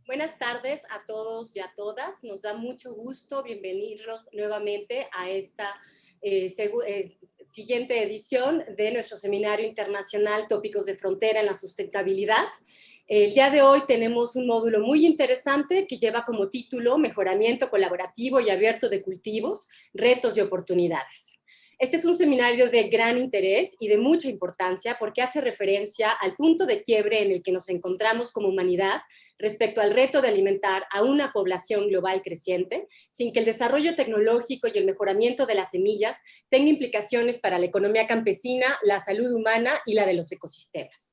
Buenas tardes a todos y a todas. Nos da mucho gusto bienvenidos nuevamente a esta siguiente edición de nuestro Seminario Internacional Tópicos de Frontera en la Sustentabilidad. El día de hoy tenemos un módulo muy interesante que lleva como título Mejoramiento colaborativo y abierto de cultivos, retos y oportunidades. Este es un seminario de gran interés y de mucha importancia porque hace referencia al punto de quiebre en el que nos encontramos como humanidad respecto al reto de alimentar a una población global creciente, sin que el desarrollo tecnológico y el mejoramiento de las semillas tenga implicaciones para la economía campesina, la salud humana y la de los ecosistemas.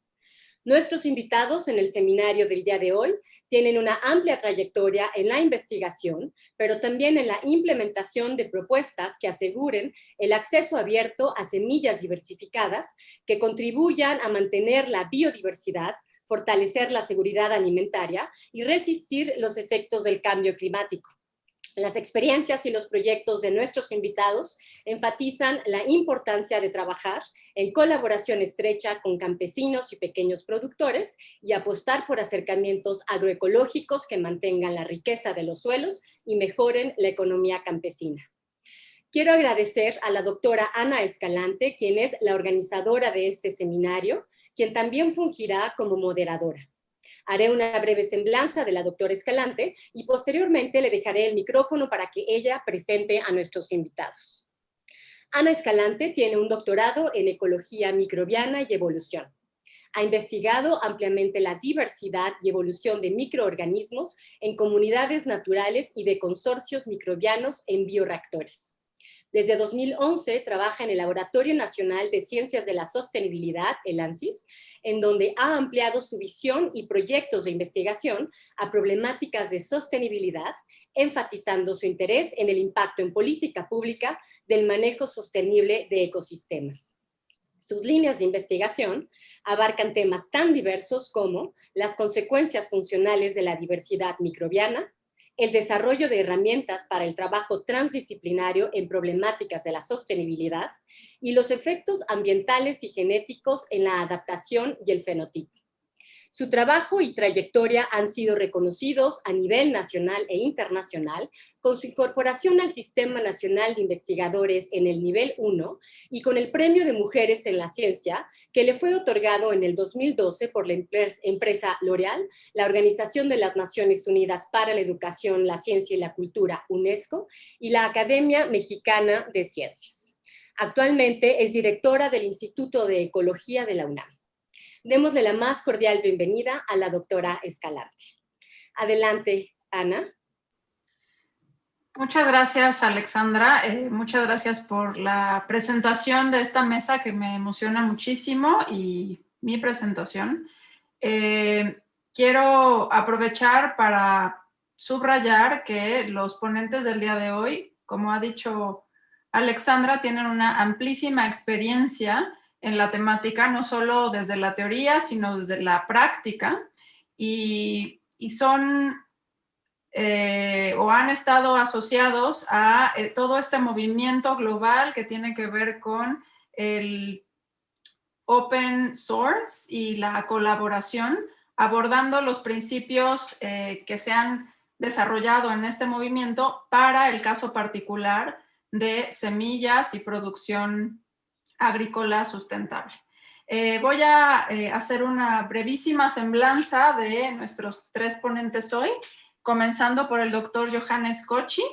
Nuestros invitados en el seminario del día de hoy tienen una amplia trayectoria en la investigación, pero también en la implementación de propuestas que aseguren el acceso abierto a semillas diversificadas que contribuyan a mantener la biodiversidad, fortalecer la seguridad alimentaria y resistir los efectos del cambio climático. Las experiencias y los proyectos de nuestros invitados enfatizan la importancia de trabajar en colaboración estrecha con campesinos y pequeños productores y apostar por acercamientos agroecológicos que mantengan la riqueza de los suelos y mejoren la economía campesina. Quiero agradecer a la doctora Ana Escalante, quien es la organizadora de este seminario, quien también fungirá como moderadora. Haré una breve semblanza de la doctora Escalante y posteriormente le dejaré el micrófono para que ella presente a nuestros invitados. Ana Escalante tiene un doctorado en Ecología microbiana y evolución. Ha investigado ampliamente la diversidad y evolución de microorganismos en comunidades naturales y de consorcios microbianos en bioreactores. Desde 2011 trabaja en el Laboratorio Nacional de Ciencias de la Sostenibilidad, el ANSIS, en donde ha ampliado su visión y proyectos de investigación a problemáticas de sostenibilidad, enfatizando su interés en el impacto en política pública del manejo sostenible de ecosistemas. Sus líneas de investigación abarcan temas tan diversos como las consecuencias funcionales de la diversidad microbiana, el desarrollo de herramientas para el trabajo transdisciplinario en problemáticas de la sostenibilidad y los efectos ambientales y genéticos en la adaptación y el fenotipo. Su trabajo y trayectoria han sido reconocidos a nivel nacional e internacional con su incorporación al Sistema Nacional de Investigadores en el nivel 1 y con el Premio de Mujeres en la Ciencia que le fue otorgado en el 2012 por la empresa L'Oréal, la Organización de las Naciones Unidas para la Educación, la Ciencia y la Cultura, UNESCO, y la Academia Mexicana de Ciencias. Actualmente es directora del Instituto de Ecología de la UNAM. Démosle la más cordial bienvenida a la doctora Escalante. Adelante, Ana. Muchas gracias, Alexandra. Muchas gracias por la presentación de esta mesa que me emociona muchísimo y mi presentación. Quiero aprovechar para subrayar que los ponentes del día de hoy, como ha dicho Alexandra, tienen una amplísima experiencia en la temática, no solo desde la teoría, sino desde la práctica, y son o han estado asociados a todo este movimiento global que tiene que ver con el open source y la colaboración, abordando los principios que se han desarrollado en este movimiento para el caso particular de semillas y producción agrícola sustentable. Voy a hacer una brevísima semblanza de nuestros tres ponentes hoy, comenzando por el doctor Johannes Kochi.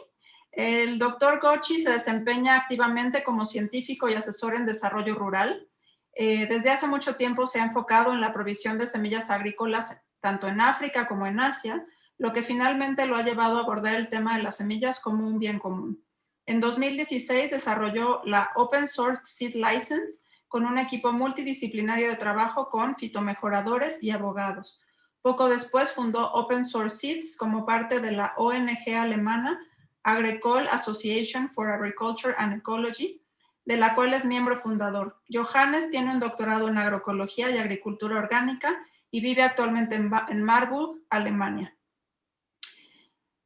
El doctor Kochi se desempeña activamente como científico y asesor en desarrollo rural. Desde hace mucho tiempo se ha enfocado en la provisión de semillas agrícolas tanto en África como en Asia, lo que finalmente lo ha llevado a abordar el tema de las semillas como un bien común. En 2016 desarrolló la Open Source Seed License con un equipo multidisciplinario de trabajo con fitomejoradores y abogados. Poco después fundó Open Source Seeds como parte de la ONG alemana Agricole Association for Agriculture and Ecology, de la cual es miembro fundador. Johannes tiene un doctorado en agroecología y agricultura orgánica y vive actualmente en Marburg, Alemania.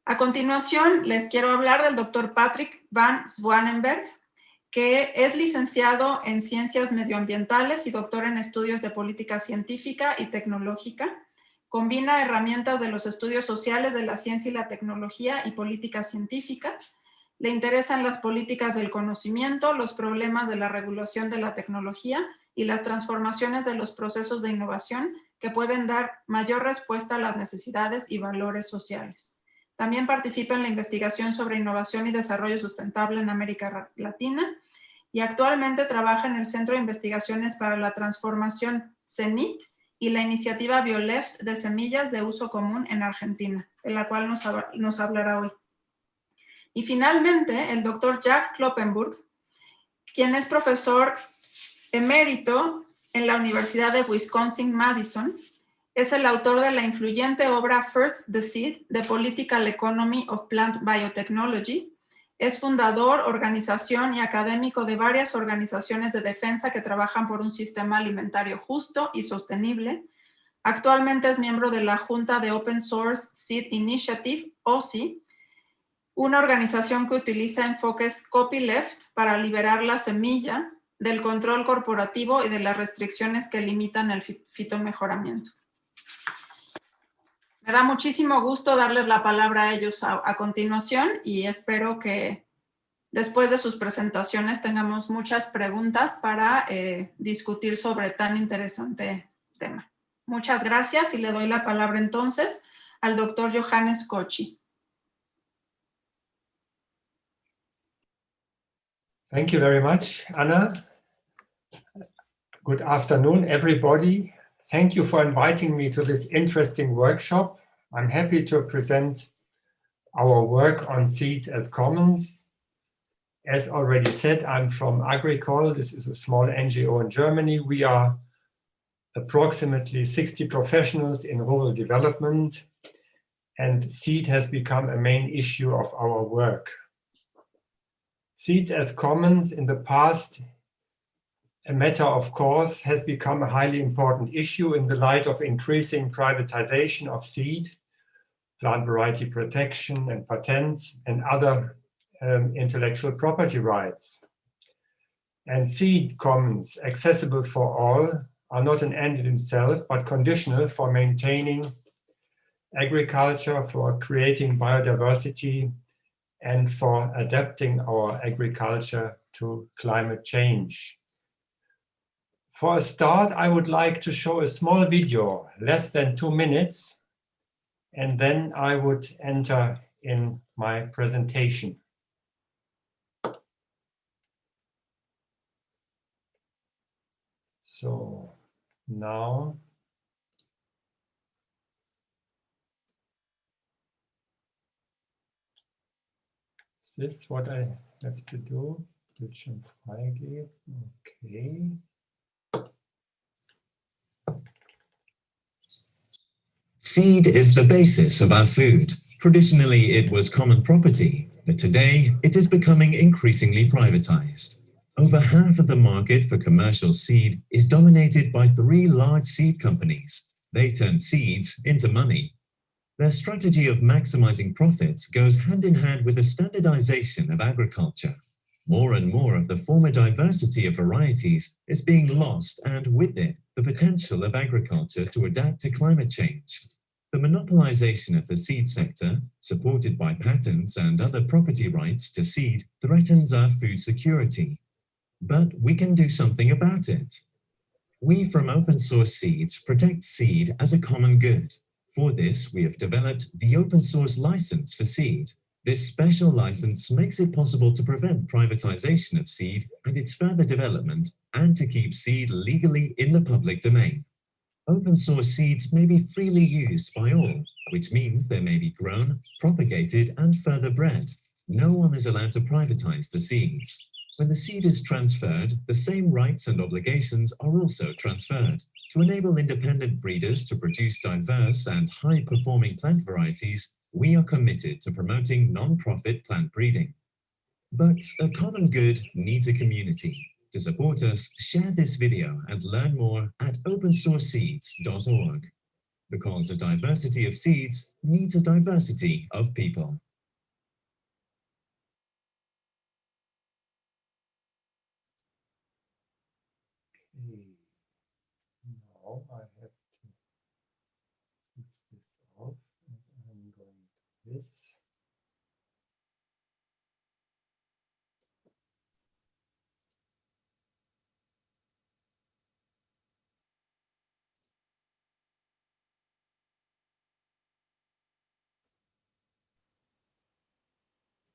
A continuación, les quiero hablar del doctor Patrick van Zwanenberg, que es licenciado en Ciencias Medioambientales y doctor en Estudios de Política Científica y Tecnológica. Combina herramientas de los estudios sociales de la ciencia y la tecnología y políticas científicas. Le interesan las políticas del conocimiento, los problemas de la regulación de la tecnología y las transformaciones de los procesos de innovación que pueden dar mayor respuesta a las necesidades y valores sociales. También participa en la investigación sobre innovación y desarrollo sustentable en América Latina y actualmente trabaja en el Centro de Investigaciones para la Transformación CENIT y la iniciativa Bioleft de semillas de uso común en Argentina, de la cual nos hablará hoy. Y finalmente, el doctor Jack Kloppenburg, quien es profesor emérito en la Universidad de Wisconsin-Madison, es el autor de la influyente obra First the Seed, The Political Economy of Plant Biotechnology. Es fundador, organización y académico de varias organizaciones de defensa que trabajan por un sistema alimentario justo y sostenible. Actualmente es miembro de la Junta de Open Source Seed Initiative, OSI, una organización que utiliza enfoques copyleft para liberar la semilla del control corporativo y de las restricciones que limitan el fitomejoramiento. Me da muchísimo gusto darles la palabra a ellos a continuación y espero que después de sus presentaciones tengamos muchas preguntas para discutir sobre tan interesante tema. Muchas gracias y le doy la palabra entonces al doctor Johannes Kochi. Thank you very much, Anna. Good afternoon, everybody. Thank you for inviting me to this interesting workshop. I'm happy to present our work on seeds as commons. As already said, I'm from Agricol. This is a small NGO in Germany. We are approximately 60 professionals in rural development, and seed has become a main issue of our work. Seeds as commons in the past, a matter of course, has become a highly important issue in the light of increasing privatization of seed, plant variety protection and patents, and other intellectual property rights. And seed commons, accessible for all, are not an end in itself, but conditional for maintaining agriculture, for creating biodiversity, and for adapting our agriculture to climate change. For a start, I would like to show a small video, less than 2 minutes, and then I would enter in my presentation. So now, is this what I have to do? Bildschirm freigeben. Okay. Seed is the basis of our food. Traditionally, it was common property, but today it is becoming increasingly privatized. Over half of the market for commercial seed is dominated by 3 large seed companies. They turn seeds into money. Their strategy of maximizing profits goes hand in hand with the standardization of agriculture. More and more of the former diversity of varieties is being lost, and with it, the potential of agriculture to adapt to climate change. The monopolization of the seed sector, supported by patents and other property rights to seed, threatens our food security. But we can do something about it. We from Open Source Seeds protect seed as a common good. For this, we have developed the Open Source License for Seed. This special license makes it possible to prevent privatization of seed and its further development, and to keep seed legally in the public domain. Open source seeds may be freely used by all, which means they may be grown, propagated, and further bred. No one is allowed to privatize the seeds. When the seed is transferred, the same rights and obligations are also transferred. To enable independent breeders to produce diverse and high-performing plant varieties, we are committed to promoting non-profit plant breeding. But a common good needs a community. To support us, share this video and learn more at opensourceseeds.org. Because a diversity of seeds needs a diversity of people. Okay. Now I have to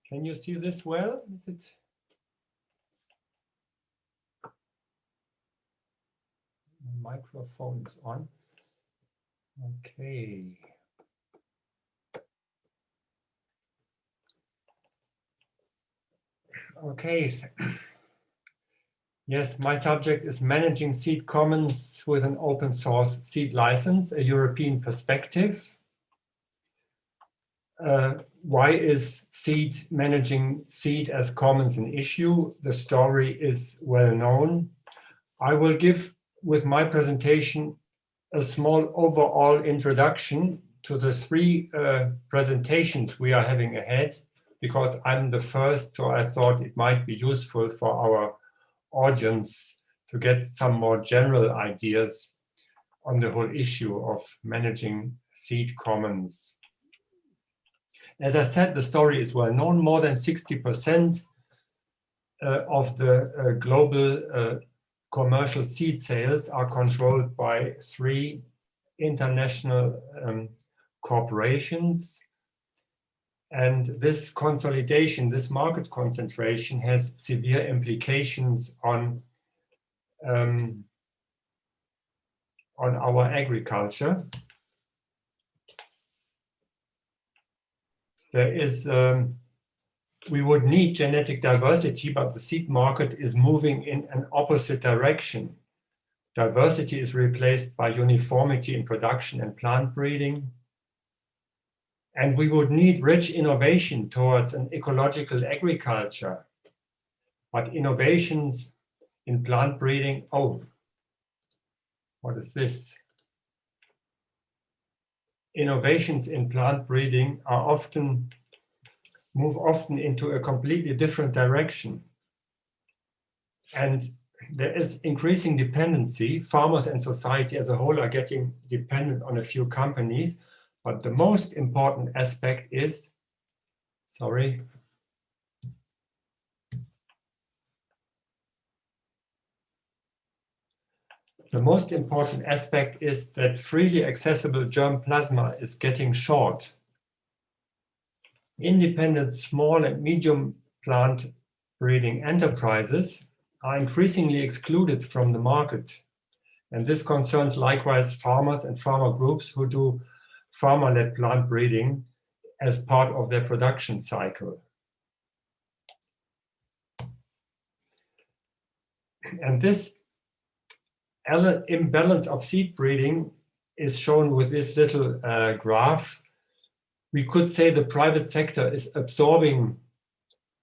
Can you see this well? Is it? The microphone is on. Okay. Okay. Yes, my subject is managing seed commons with an open source seed license, a European perspective. Why is managing seed as commons an issue? The story is well known. I will give with my presentation a small overall introduction to the three presentations we are having ahead, because I'm the first, so I thought it might be useful for our audience to get some more general ideas on the whole issue of managing seed commons. As I said, the story is well known. More than 60% of the global commercial seed sales are controlled by three international corporations. And this consolidation, this market concentration has severe implications on our agriculture. There is, we would need genetic diversity, but the seed market is moving in an opposite direction. Diversity is replaced by uniformity in production and plant breeding. And we would need rich innovation towards an ecological agriculture. But innovations in plant breeding, oh, what is this? Innovations in plant breeding are move often into a completely different direction. And there is increasing dependency. Farmers and society as a whole are getting dependent on a few companies. But the most important aspect is, sorry. The most important aspect is that freely accessible germ plasma is getting short. Independent small and medium plant breeding enterprises are increasingly excluded from the market. And this concerns likewise farmers and farmer groups who do farmer-led plant breeding as part of their production cycle. And this imbalance of seed breeding is shown with this little graph. We could say the private sector is absorbing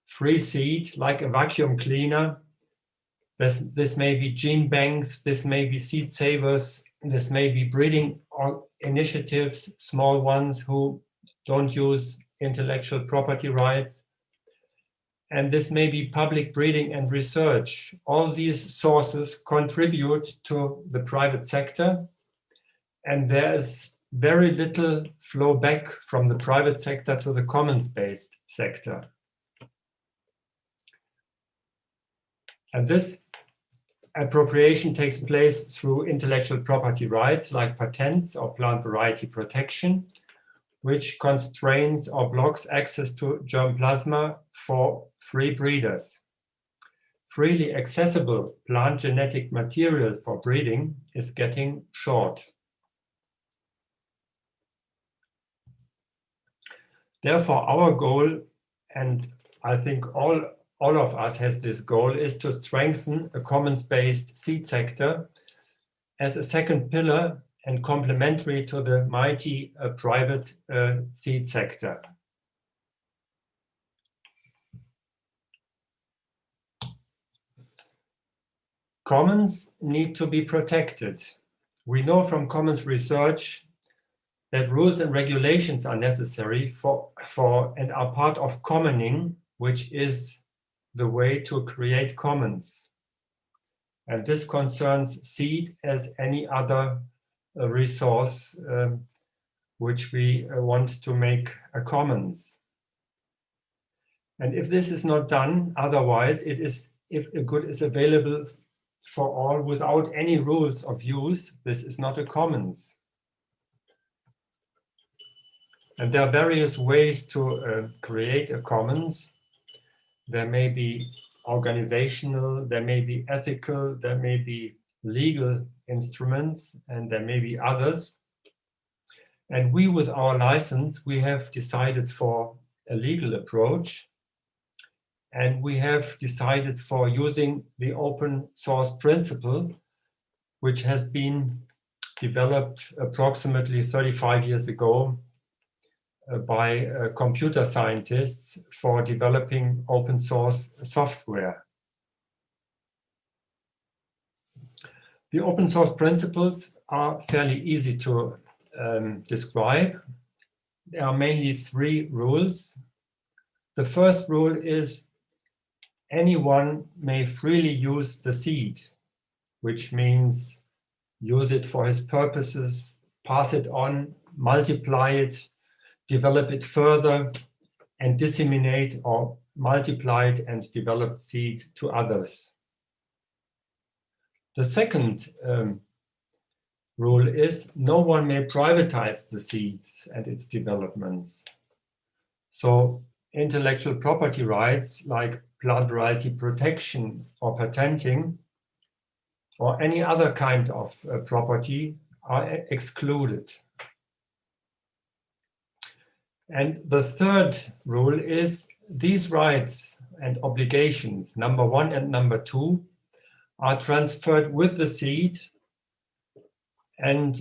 free seed like a vacuum cleaner. This may be gene banks, this may be seed savers, this may be breeding initiatives, small ones who don't use intellectual property rights. And this may be public breeding and research. All these sources contribute to the private sector, and there is very little flow back from the private sector to the commons-based sector. And this appropriation takes place through intellectual property rights like patents or plant variety protection, which constrains or blocks access to germ plasma for free breeders. Freely accessible plant genetic material for breeding is getting short. Therefore, our goal, and I think all of us has this goal, is to strengthen a commons-based seed sector as a second pillar and complementary to the mighty private seed sector. Commons need to be protected. We know from commons research that rules and regulations are necessary for and are part of commoning, which is the way to create commons. And this concerns seed as any other resource which we want to make a commons. And if this is not done, otherwise it is, if a good is available for all without any rules of use, this is not a commons. And there are various ways to create a commons. there may be organizational, there may be ethical, there may be legal instruments, and there may be others. And we, with our license, we have decided for a legal approach, and we have decided for using the open source principle, which has been developed approximately 35 years ago by computer scientists for developing open source software. The open source principles are fairly easy to describe. There are mainly 3 rules. The first rule is anyone may freely use the seed, which means use it for his purposes, pass it on, multiply it, develop it further, and disseminate or multiply it and develop seed to others. The second rule is no one may privatize the seeds and its developments. So intellectual property rights like plant variety protection or patenting or any other kind of property are excluded. And the third rule is these rights and obligations, number 1 and number 2, are transferred with the seed, and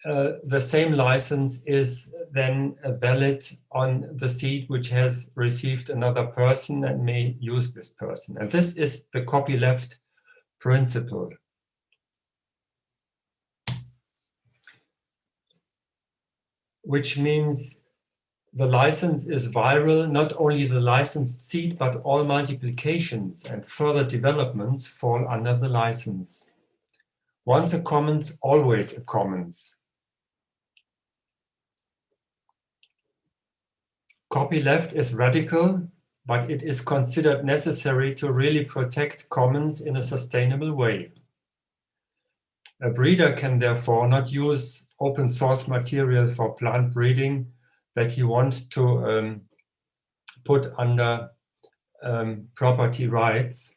the same license is then valid on the seed which has received another person and may use this person. And this is the copyleft principle. Which means the license is viral, not only the licensed seed, but all multiplications and further developments fall under the license. Once a commons, always a commons. Copyleft is radical, but it is considered necessary to really protect commons in a sustainable way. A breeder can therefore not use open source material for plant breeding that he wants to put under property rights.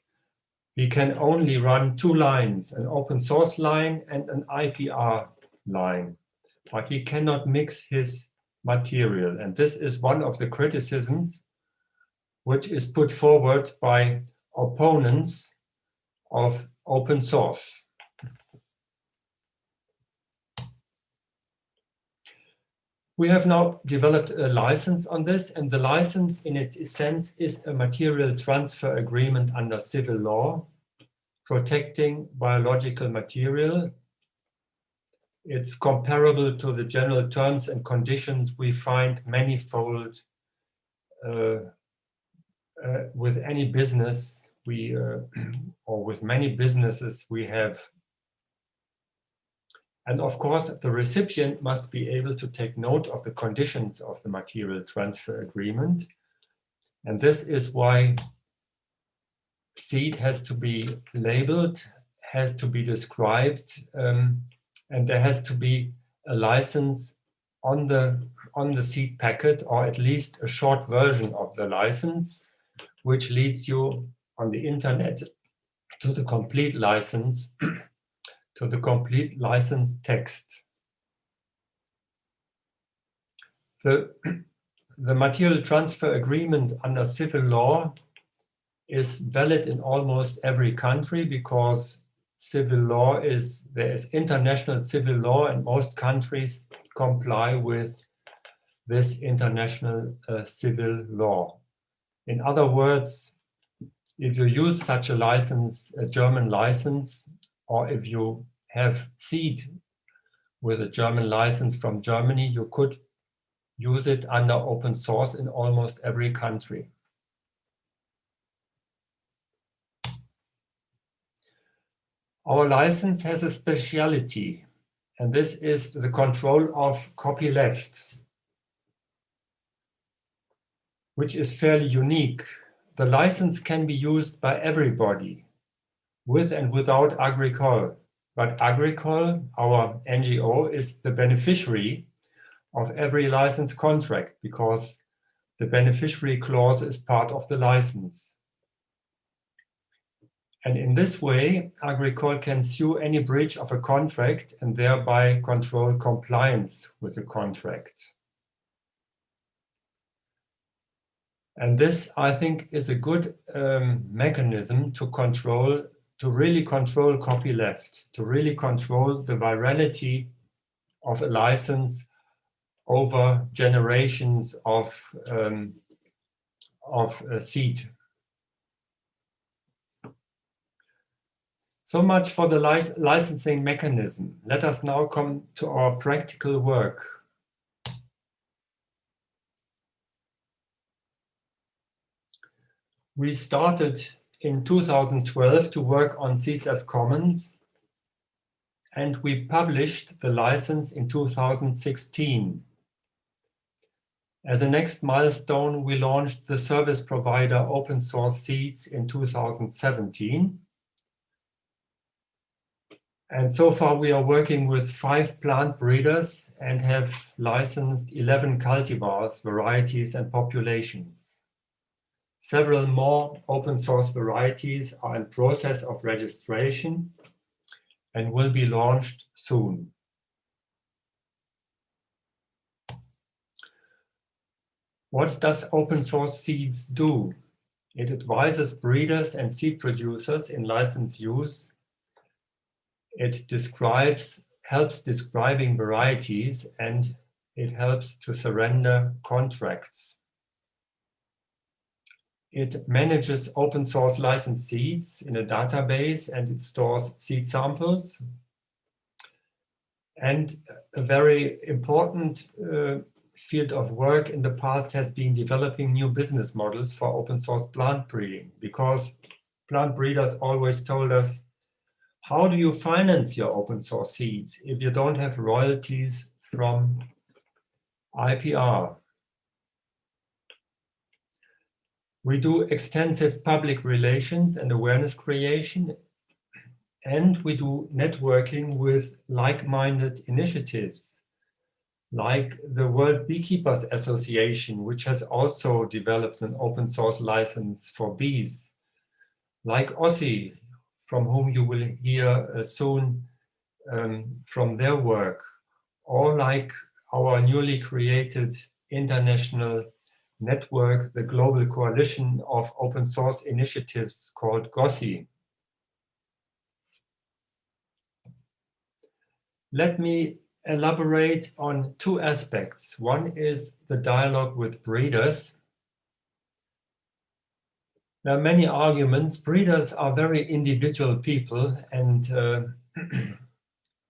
He can only run 2 lines, an open source line and an IPR line, but he cannot mix his material. And this is one of the criticisms which is put forward by opponents of open source. We have now developed a license on this, and the license in its essence is a material transfer agreement under civil law, protecting biological material. It's comparable to the general terms and conditions we find manifold with any business or with many businesses we have. And of course, the recipient must be able to take note of the conditions of the material transfer agreement. And this is why seed has to be labeled, has to be described, and there has to be a license on the seed packet, or at least a short version of the license, which leads you on the internet to the complete license, to the complete license text. The material transfer agreement under civil law is valid in almost every country because civil law there is international civil law, and most countries comply with this international civil law. In other words, if you use such a license, a German license, or if you have seed with a German license from Germany, you could use it under open source in almost every country. Our license has a speciality, and this is the control of copyleft, which is fairly unique. The license can be used by everybody, with and without Agricole. But Agricole, our NGO, is the beneficiary of every license contract because The beneficiary clause is part of the license. And in this way, Agricole can sue any breach of a contract and thereby control compliance with the contract. And this, I think, is a good mechanism to really control copyleft, to really control the virality of a license over generations of seed. So much for the licensing mechanism. Let us now come to our practical work. We started in 2012 to work on seeds as commons, and we published the license in 2016. As a next milestone, we launched the service provider open source seeds in 2017. And so far we are working with 5 plant breeders and have licensed 11 cultivars, varieties and populations. Several more open source varieties are in process of registration and will be launched soon. What does open source seeds do? It advises breeders and seed producers in license use. It helps describing varieties, and it helps to surrender contracts. It manages open source licensed seeds in a database, and it stores seed samples. And a very important field of work in the past has been developing new business models for open source plant breeding, because plant breeders always told us, how do you finance your open source seeds if you don't have royalties from IPR? We do extensive public relations and awareness creation, and we do networking with like-minded initiatives, like the World Beekeepers Association, which has also developed an open source license for bees, like OSSI, from whom you will hear soon from their work, or like our newly created international network, the Global Coalition of Open Source Initiatives called GOSI. Let me elaborate on 2 aspects. One is the dialogue with breeders. There are many arguments. Breeders are very individual people, and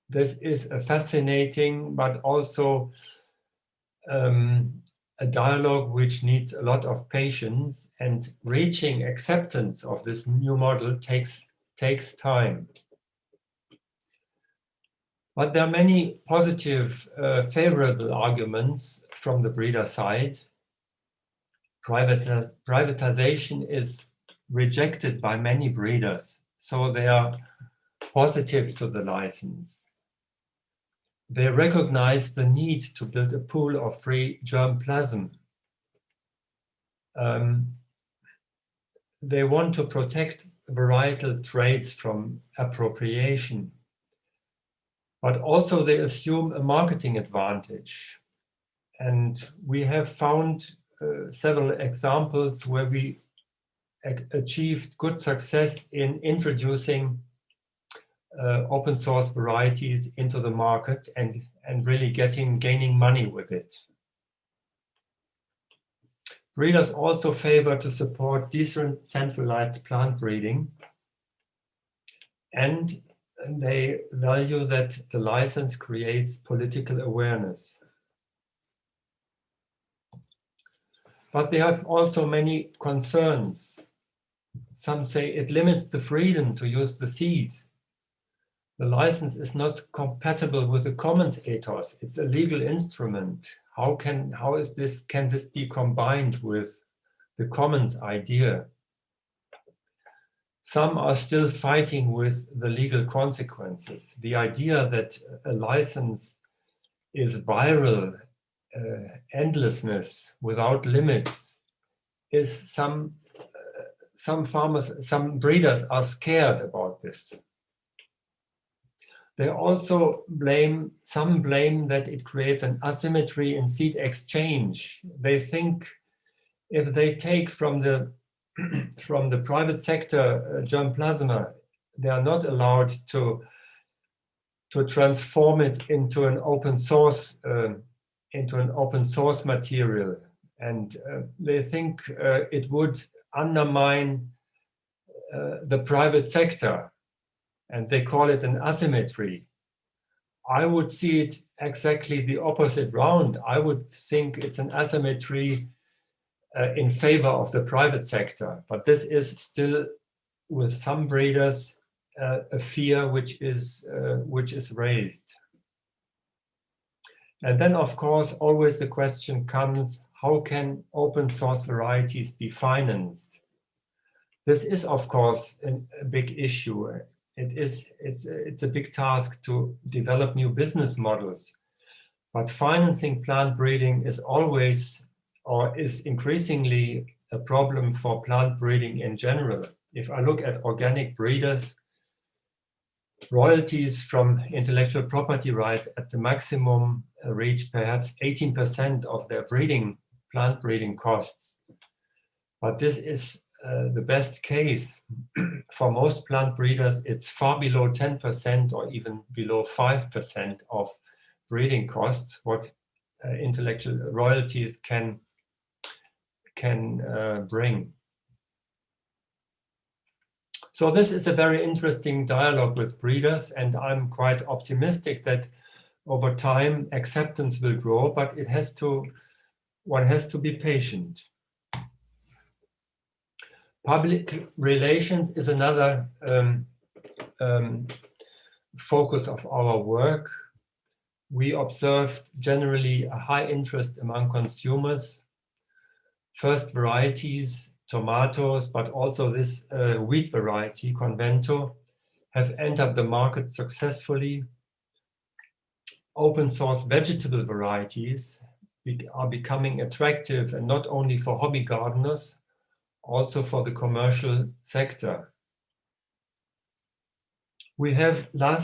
this is a fascinating but also a dialogue which needs a lot of patience, and reaching acceptance of this new model takes time. But there are many positive, favorable arguments from the breeder side. Privatization is rejected by many breeders, so they are positive to the license. They recognize the need to build a pool of free germplasm. They want to protect varietal traits from appropriation, but also they assume a marketing advantage. And we have found several examples where we achieved good success in introducing open source varieties into the market and really gaining money with it. Breeders also favor to support decentralized plant breeding, and they value that the license creates political awareness. But they have also many concerns. Some say it limits the freedom to use the seeds. The license is not compatible with the commons ethos. It's a legal instrument. Can this be combined with the commons idea? Some are still fighting with the legal consequences. The idea that a license is viral endlessness without limits is some farmers, some breeders are scared about this. They also blame that it creates an asymmetry in seed exchange. They think if they take from the private sector germplasma, they are not allowed to transform it into an open source material, and they think it would undermine the private sector, and they call it an asymmetry. I would see it exactly the opposite round. I would think it's an asymmetry in favor of the private sector, but this is still, with some breeders, a fear which is raised. And then, of course, always the question comes, how can open source varieties be financed? This is, of course, a big issue. It's a big task to develop new business models, but financing plant breeding is always, or is increasingly, a problem for plant breeding in general. If I look at organic breeders, royalties from intellectual property rights at the maximum reach perhaps 18% of their plant breeding costs. But this is the best case. For most plant breeders, it's far below 10% or even below 5% of breeding costs, what intellectual royalties can bring. So this is a very interesting dialogue with breeders, and I'm quite optimistic that over time acceptance will grow, but one has to be patient. Public relations is another focus of our work. We observed generally a high interest among consumers. First varieties, tomatoes, but also this wheat variety, Convento, have entered the market successfully. Open source vegetable varieties are becoming attractive, and not only for hobby gardeners, also for the commercial sector. We have a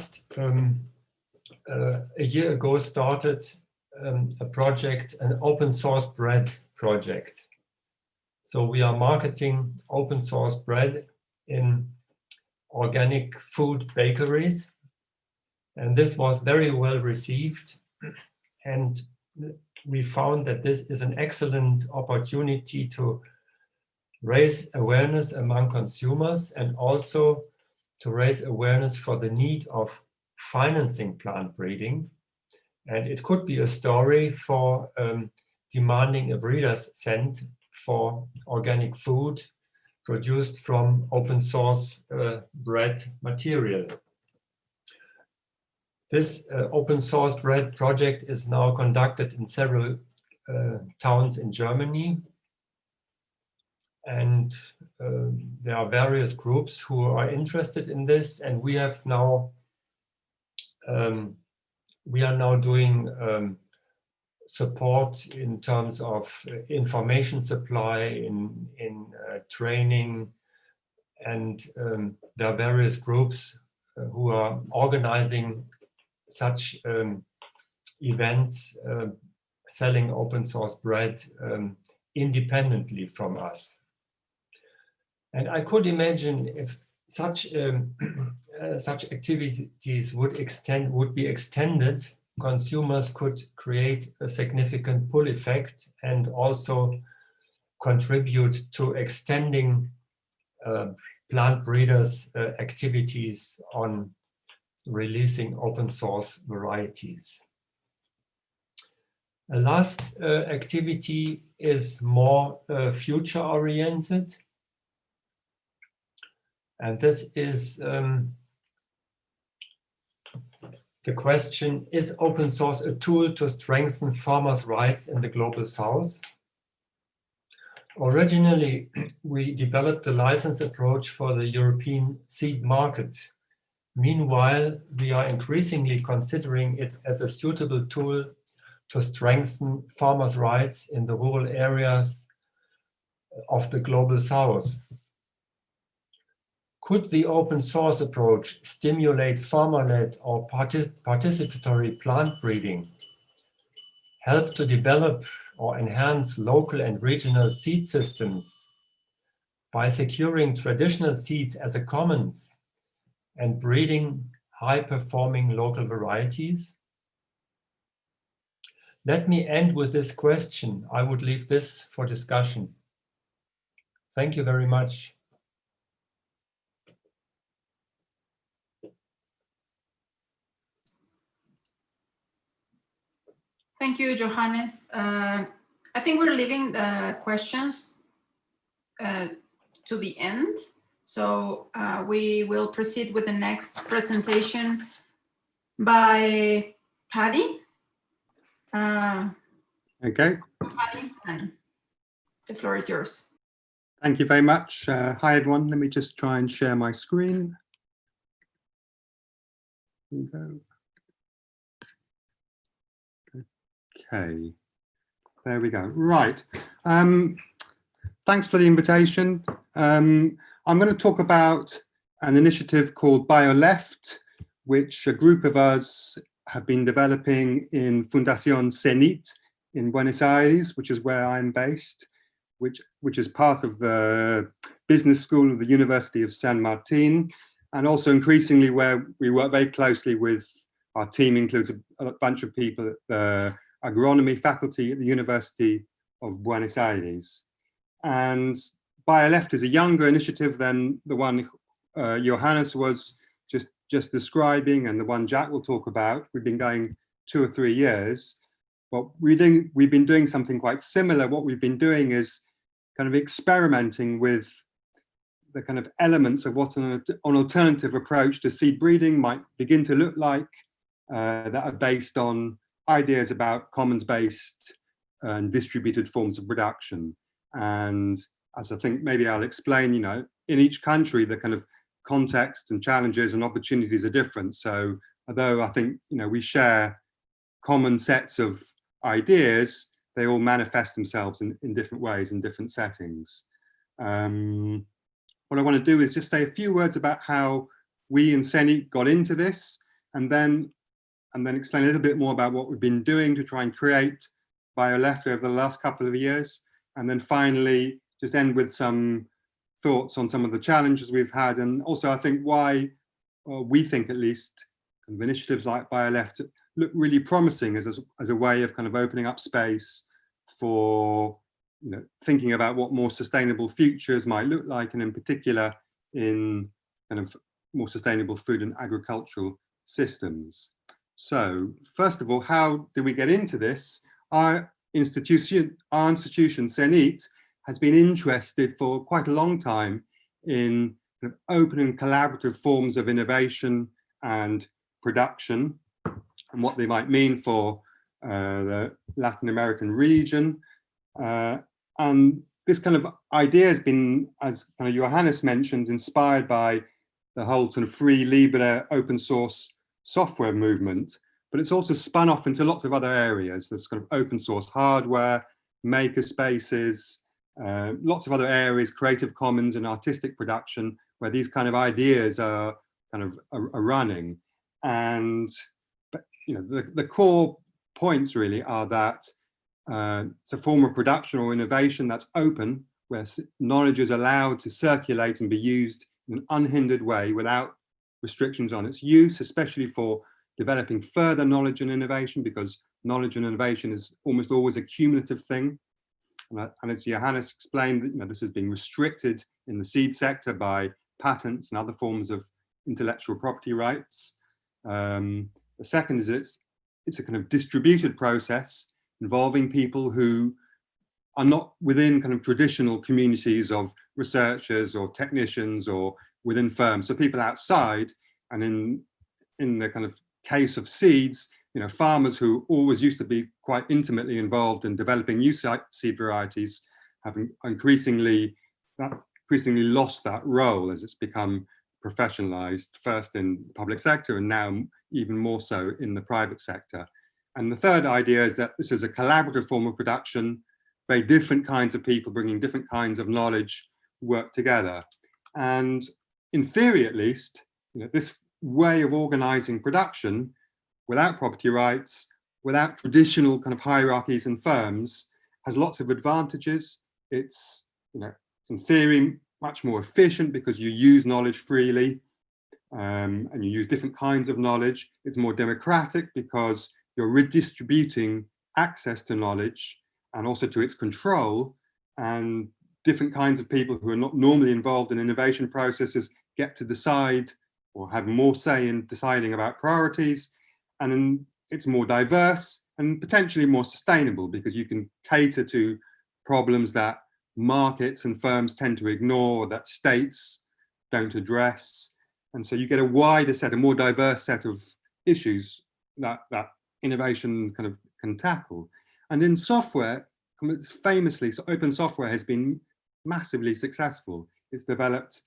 year ago started a project, an open source bread project. So we are marketing open source bread in organic food bakeries. And this was very well received. And we found that this is an excellent opportunity to raise awareness among consumers, and also to raise awareness for the need of financing plant breeding. And it could be a story for demanding a breeder's cent for organic food produced from open source bread material. This open source bread project is now conducted in several towns in Germany. And there are various groups who are interested in this, and we are now doing support in terms of information supply, in training, and there are various groups who are organizing such events, selling open source bread independently from us. And I could imagine if such activities would be extended, consumers could create a significant pull effect and also contribute to extending plant breeders' activities on releasing open source varieties. A last activity is more future oriented. And this is the question, is open source a tool to strengthen farmers' rights in the global south? Originally, we developed the license approach for the European seed market. Meanwhile, we are increasingly considering it as a suitable tool to strengthen farmers' rights in the rural areas of the Global South? Could the open source approach stimulate farmer-led or participatory plant breeding, help to develop or enhance local and regional seed systems by securing traditional seeds as a commons and breeding high-performing local varieties? Let me end with this question. I would leave this for discussion. Thank you very much. Thank you, Johannes. I think we're leaving the questions to the end. So we will proceed with the next presentation by Paddy. Okay. Paddy, the floor is yours. Thank you very much. Hi, everyone. Let me just try and share my screen. Here we go. Okay, there we go. Right. Thanks for the invitation. I'm going to talk about an initiative called Bioleft, which a group of us have been developing in Fundación CENIT in Buenos Aires, which is where I'm based, which is part of the business school of the University of San Martin, and also increasingly where we work very closely with, our team includes a bunch of people at the agronomy faculty at the University of Buenos Aires. And Bioleft is a younger initiative than the one Johannes was just describing and the one Jack will talk about. We've been going 2 or 3 years, but we've been doing something quite similar. What we've been doing is kind of experimenting with the kind of elements of what an alternative approach to seed breeding might begin to look like, that are based on ideas about commons-based and distributed forms of production. And as I think maybe I'll explain, you know, in each country, the kind of context and challenges and opportunities are different. So although I think, you know, we share common sets of ideas, they all manifest themselves in different ways in different settings. What I want to do is just say a few words about how we in CENIT got into this, and then explain a little bit more about what we've been doing to try and create Bioleft over the last couple of years. And then finally, just end with some thoughts on some of the challenges we've had. And also, I think why we think at least kind of initiatives like Bioleft look really promising as a way of kind of opening up space for, you know, thinking about what more sustainable futures might look like, and in particular in kind of more sustainable food and agricultural systems. So first of all, how did we get into this? Our institution, CENIT, has been interested for quite a long time in kind of open and collaborative forms of innovation and production, and what they might mean for the Latin American region. And this kind of idea has been, as kind of Johannes mentioned, inspired by the whole sort of free, libre, open source software movement, but it's also spun off into lots of other areas. There's kind of open source hardware, maker spaces, lots of other areas, creative commons and artistic production, where these kind of ideas are kind of are running. And you know, the core points really are that it's a form of production or innovation that's open, where knowledge is allowed to circulate and be used in an unhindered way without restrictions on its use, especially for developing further knowledge and innovation, because knowledge and innovation is almost always a cumulative thing. And as Johannes explained, you know, this is being restricted in the seed sector by patents and other forms of intellectual property rights. The second is it's a kind of distributed process involving people who are not within kind of traditional communities of researchers or technicians or within firms. So people outside, and in the kind of case of seeds, you know, farmers who always used to be quite intimately involved in developing new seed varieties have increasingly lost that role as it's become professionalized, first in the public sector and now even more so in the private sector. And the third idea is that this is a collaborative form of production, very different kinds of people bringing different kinds of knowledge work together. And in theory, at least, this way of organizing production without property rights, without traditional kind of hierarchies and firms, has lots of advantages. It's, in theory, much more efficient because you use knowledge freely, and you use different kinds of knowledge. It's more democratic because you're redistributing access to knowledge and also to its control, and different kinds of people who are not normally involved in innovation processes get to decide or have more say in deciding about priorities. And then it's more diverse and potentially more sustainable because you can cater to problems that markets and firms tend to ignore, that states don't address. And so you get a wider set, a more diverse set of issues that innovation kind of can tackle. And in software, famously, open software has been massively successful. It's developed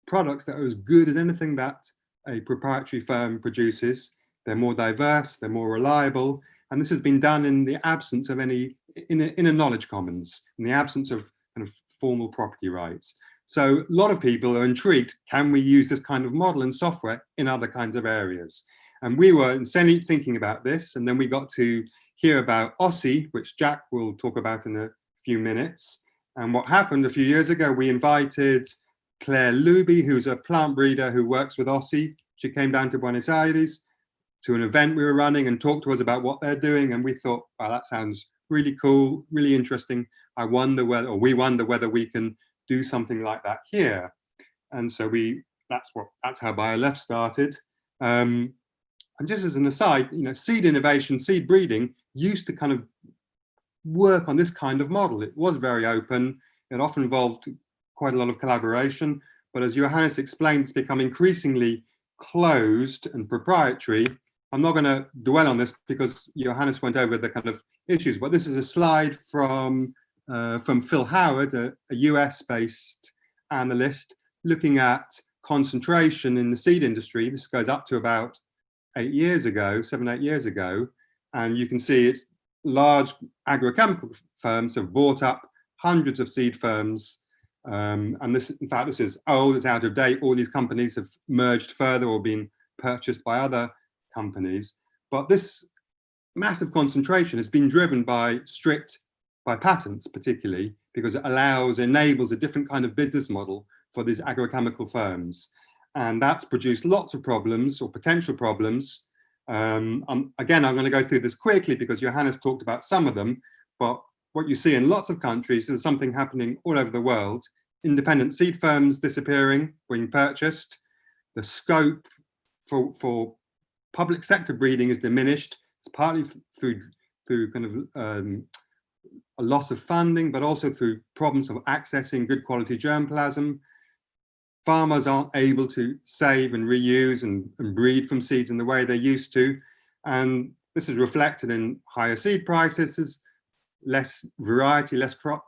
products that are as good as anything that a proprietary firm produces. They're more diverse, they're more reliable, and this has been done in the absence of any, in a knowledge commons, in the absence of kind of formal property rights. So a lot of people are intrigued, can we use this kind of model in software in other kinds of areas? And we were in Senate thinking about this, and then we got to hear about OSSI, which Jack will talk about in a few minutes. And what happened a few years ago, we invited Claire Luby, who's a plant breeder who works with OSSI. She came down to Buenos Aires to an event we were running and talked to us about what they're doing. And we thought, wow, that sounds really cool, really interesting. We wonder whether we can do something like that here. And so that's how Bioleft started. And just as an aside, seed innovation, seed breeding used to kind of work on this kind of model. It was very open. It often involved quite a lot of collaboration. But as Johannes explained, it's become increasingly closed and proprietary. I'm not going to dwell on this because Johannes went over the kind of issues, but this is a slide from Phil Howard, a US-based analyst, looking at concentration in the seed industry. This goes up to about 7, 8 years ago, and you can see it's large agrochemical firms have bought up hundreds of seed firms, and this, in fact, this is old, it's out of date. All these companies have merged further or been purchased by other companies, but this massive concentration has been driven by patents, particularly because it enables a different kind of business model for these agrochemical firms. And that's produced lots of problems or potential problems. Again, I'm going to go through this quickly because Johannes talked about some of them, but what you see in lots of countries is something happening all over the world. Independent seed firms disappearing, being purchased. The scope for public sector breeding is diminished. It's partly through kind of a loss of funding, but also through problems of accessing good quality germplasm. Farmers aren't able to save and reuse and breed from seeds in the way they used to. And this is reflected in higher seed prices, less variety, less crop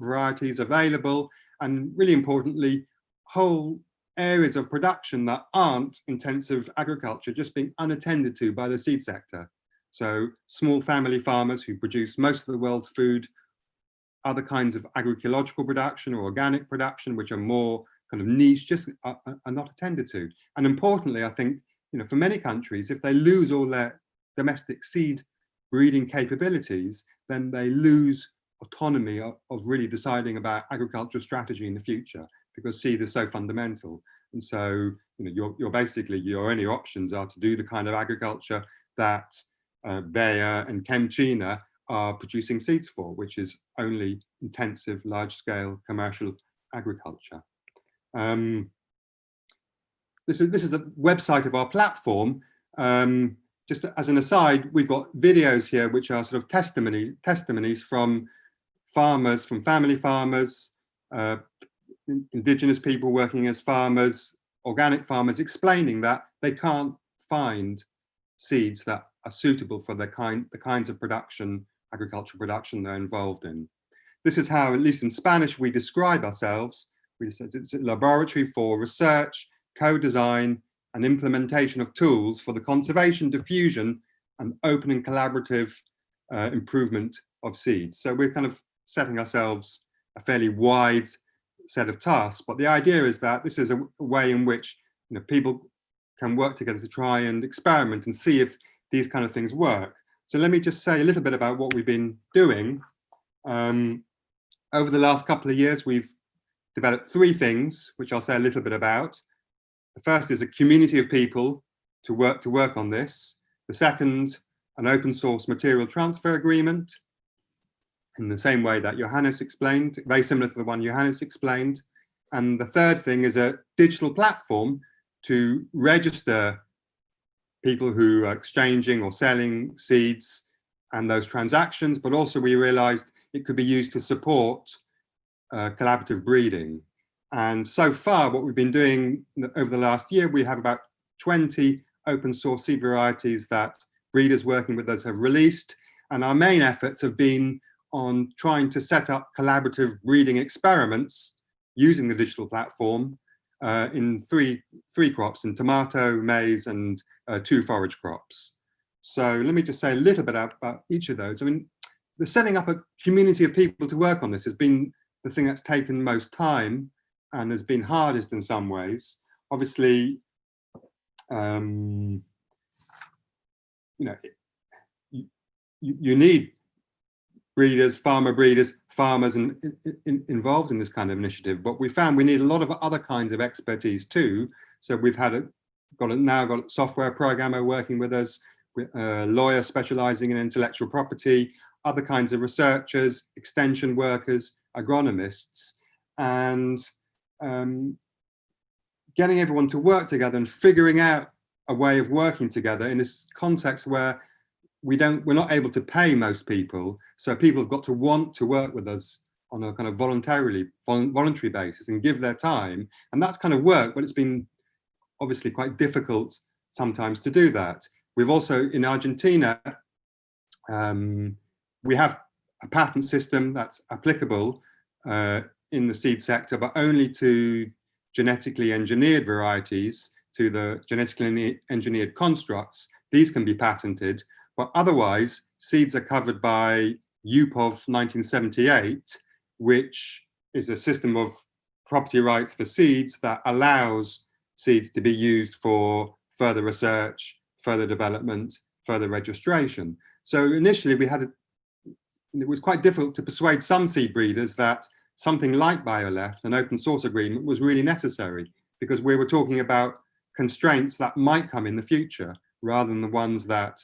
varieties available, and really importantly, whole areas of production that aren't intensive agriculture just being unattended to by the seed sector. So small family farmers who produce most of the world's food, other kinds of agroecological production or organic production, which are more kind of niche, just are not attended to. And importantly, I think, for many countries, if they lose all their domestic seed breeding capabilities, then they lose autonomy of really deciding about agricultural strategy in the future, because seed is so fundamental. And so, you're basically, your only options are to do the kind of agriculture that Bayer and ChemChina are producing seeds for, which is only intensive, large-scale commercial agriculture. This is the website of our platform. Just as an aside, we've got videos here which are sort of testimonies from farmers, from family farmers, indigenous people working as farmers, organic farmers, explaining that they can't find seeds that are suitable for the kinds of production, agricultural production they're involved in. This is how, at least in Spanish, we describe ourselves. It's a laboratory for research, co-design, and implementation of tools for the conservation, diffusion, and open and collaborative improvement of seeds. So we're kind of setting ourselves a fairly wide set of tasks, but the idea is that this is a way in which people can work together to try and experiment and see if these kind of things work. So let me just say a little bit about what we've been doing. Over the last couple of years, we've developed 3 things, which I'll say a little bit about. The first is a community of people to work on this. The second, an open source material transfer agreement, in the same way that Johannes explained, very similar to the one Johannes explained. And the third thing is a digital platform to register people who are exchanging or selling seeds and those transactions, but also we realized it could be used to support collaborative breeding. And so far, what we've been doing over the last year, we have about 20 open source seed varieties that breeders working with us have released. And our main efforts have been on trying to set up collaborative breeding experiments using the digital platform in three crops, in tomato, maize, and 2 forage crops. So let me just say a little bit about each of those. I mean, the setting up a community of people to work on this has been the thing that's taken most time and has been hardest in some ways. Obviously, you need breeders, farmers involved in this kind of initiative, but we found we need a lot of other kinds of expertise too. So we've now got a software programmer working with us, a lawyer specializing in intellectual property, other kinds of researchers, extension workers, agronomists, and getting everyone to work together and figuring out a way of working together in this context where we're not able to pay most people, so people have got to want to work with us on a kind of voluntary basis and give their time, and that's kind of work, but it's been obviously quite difficult sometimes to do that. We've also, in Argentina, we have a patent system that's applicable in the seed sector, but only to genetically engineered varieties, to the genetically engineered constructs. These can be patented, but otherwise seeds are covered by UPOV 1978, which is a system of property rights for seeds that allows seeds to be used for further research, further development, further registration. So initially it was quite difficult to persuade some seed breeders that something like Bioleft, an open source agreement, was really necessary, because we were talking about constraints that might come in the future rather than the ones that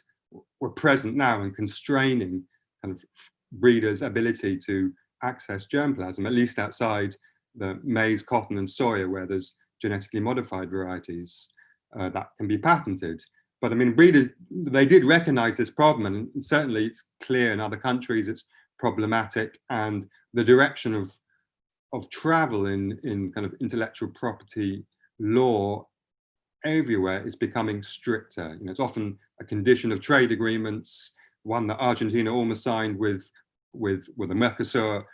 were present now and constraining kind of breeders' ability to access germplasm, at least outside the maize, cotton and soya, where there's genetically modified varieties that can be patented. But I mean, breeders, they did recognize this problem, and certainly it's clear in other countries it's problematic, and the direction of travel in kind of intellectual property law everywhere is becoming stricter. It's often a condition of trade agreements, one that Argentina almost signed with the Mercosur,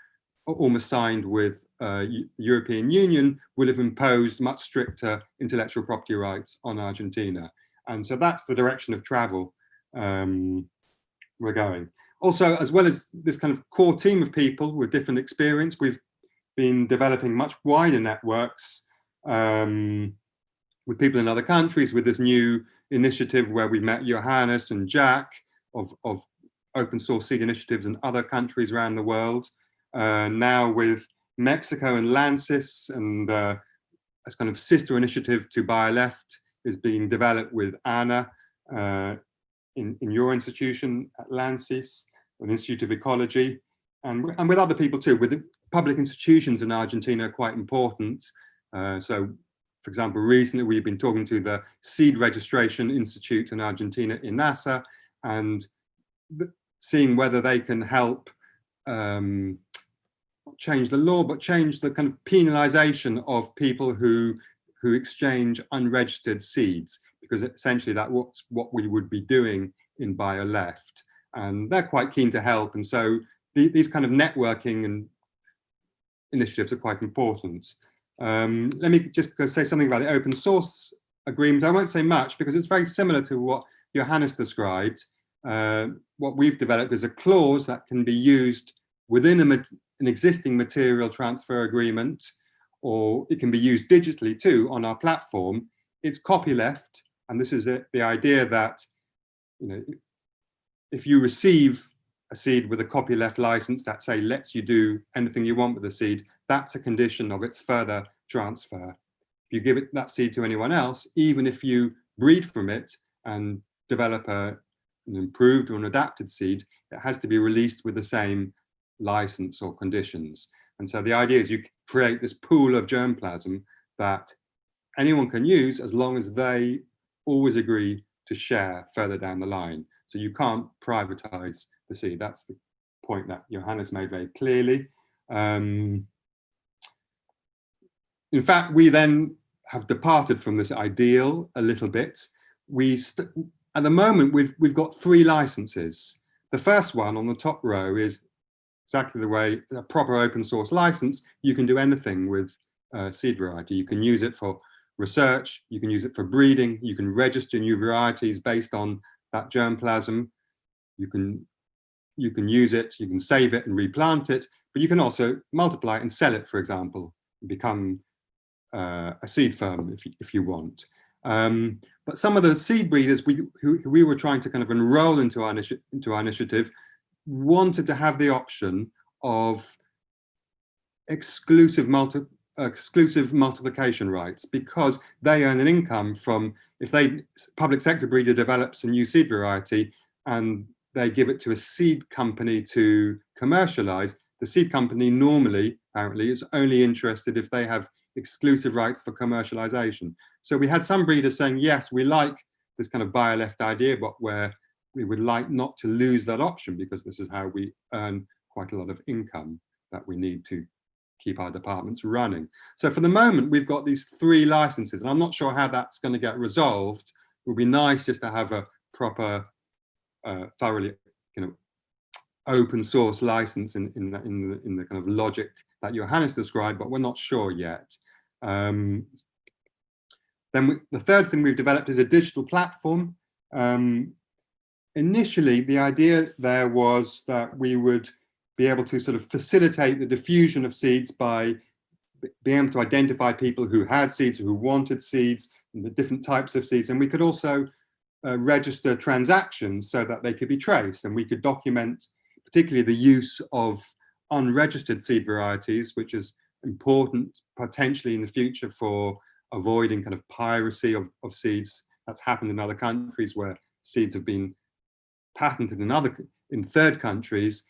almost signed with the European Union, would have imposed much stricter intellectual property rights on Argentina. And so that's the direction of travel we're going. Also, as well as this kind of core team of people with different experience, we've been developing much wider networks with people in other countries, with this new initiative where we met Johannes and Jack of open source seed initiatives in other countries around the world. Now with Mexico and Lancis, and as kind of sister initiative to Bioleft is being developed with Anna in your institution at Lancis, an Institute of Ecology, and with other people too. With the public institutions in Argentina are quite important. So, for example, recently we've been talking to the Seed Registration Institute in Argentina, INASA, and seeing whether they can help change the law, but change the kind of penalization of people who exchange unregistered seeds, because essentially that's what we would be doing in Bioleft, and they're quite keen to help. And so these kind of networking and initiatives are quite important. Let me just say something about the open source agreement. I won't say much because it's very similar to what Johannes described. what we've developed is a clause that can be used within an existing material transfer agreement, or it can be used digitally too on our platform. It's copyleft, and this is the idea that, you know, if you receive a seed with a copyleft license that, say, lets you do anything you want with the seed, that's a condition of its further transfer. If you give that seed to anyone else, even if you breed from it and develop an improved or an adapted seed, it has to be released with the same license or conditions. And so the idea is you create this pool of germplasm that anyone can use as long as they always agree to share further down the line. So you can't privatize the seed. That's the point that Johannes made very clearly. In fact, we then have departed from this ideal a little bit. At the moment, we've got 3 licenses. The first one on the top row is exactly the way a proper open source license. You can do anything with seed variety. You can use it for research, you can use it for breeding, you can register new varieties based on that germplasm. You can use it, you can save it and replant it, but you can also multiply it and sell it, for example, and become a seed firm if you want. But some of the seed breeders who we were trying to kind of enroll into our initiative wanted to have the option of exclusive multiplication rights, because they earn an income from, if public sector breeder develops a new seed variety and they give it to a seed company to commercialize, the seed company normally, apparently, is only interested if they have exclusive rights for commercialization. So we had some breeders saying, yes, we like this kind of Bioleft idea, but where we would like not to lose that option, because this is how we earn quite a lot of income that we need to keep our departments running. So for the moment, we've got these 3 licenses, and I'm not sure how that's going to get resolved. It would be nice just to have a proper, thoroughly open source license in the kind of logic that Johannes described, but we're not sure yet. Then the third thing we've developed is a digital platform. Initially, the idea there was that we would be able to sort of facilitate the diffusion of seeds by being able to identify people who had seeds, who wanted seeds, and the different types of seeds. And we could also register transactions so that they could be traced, and we could document particularly the use of unregistered seed varieties, which is important potentially in the future for avoiding kind of piracy of seeds. That's happened in other countries where seeds have been patented in third countries,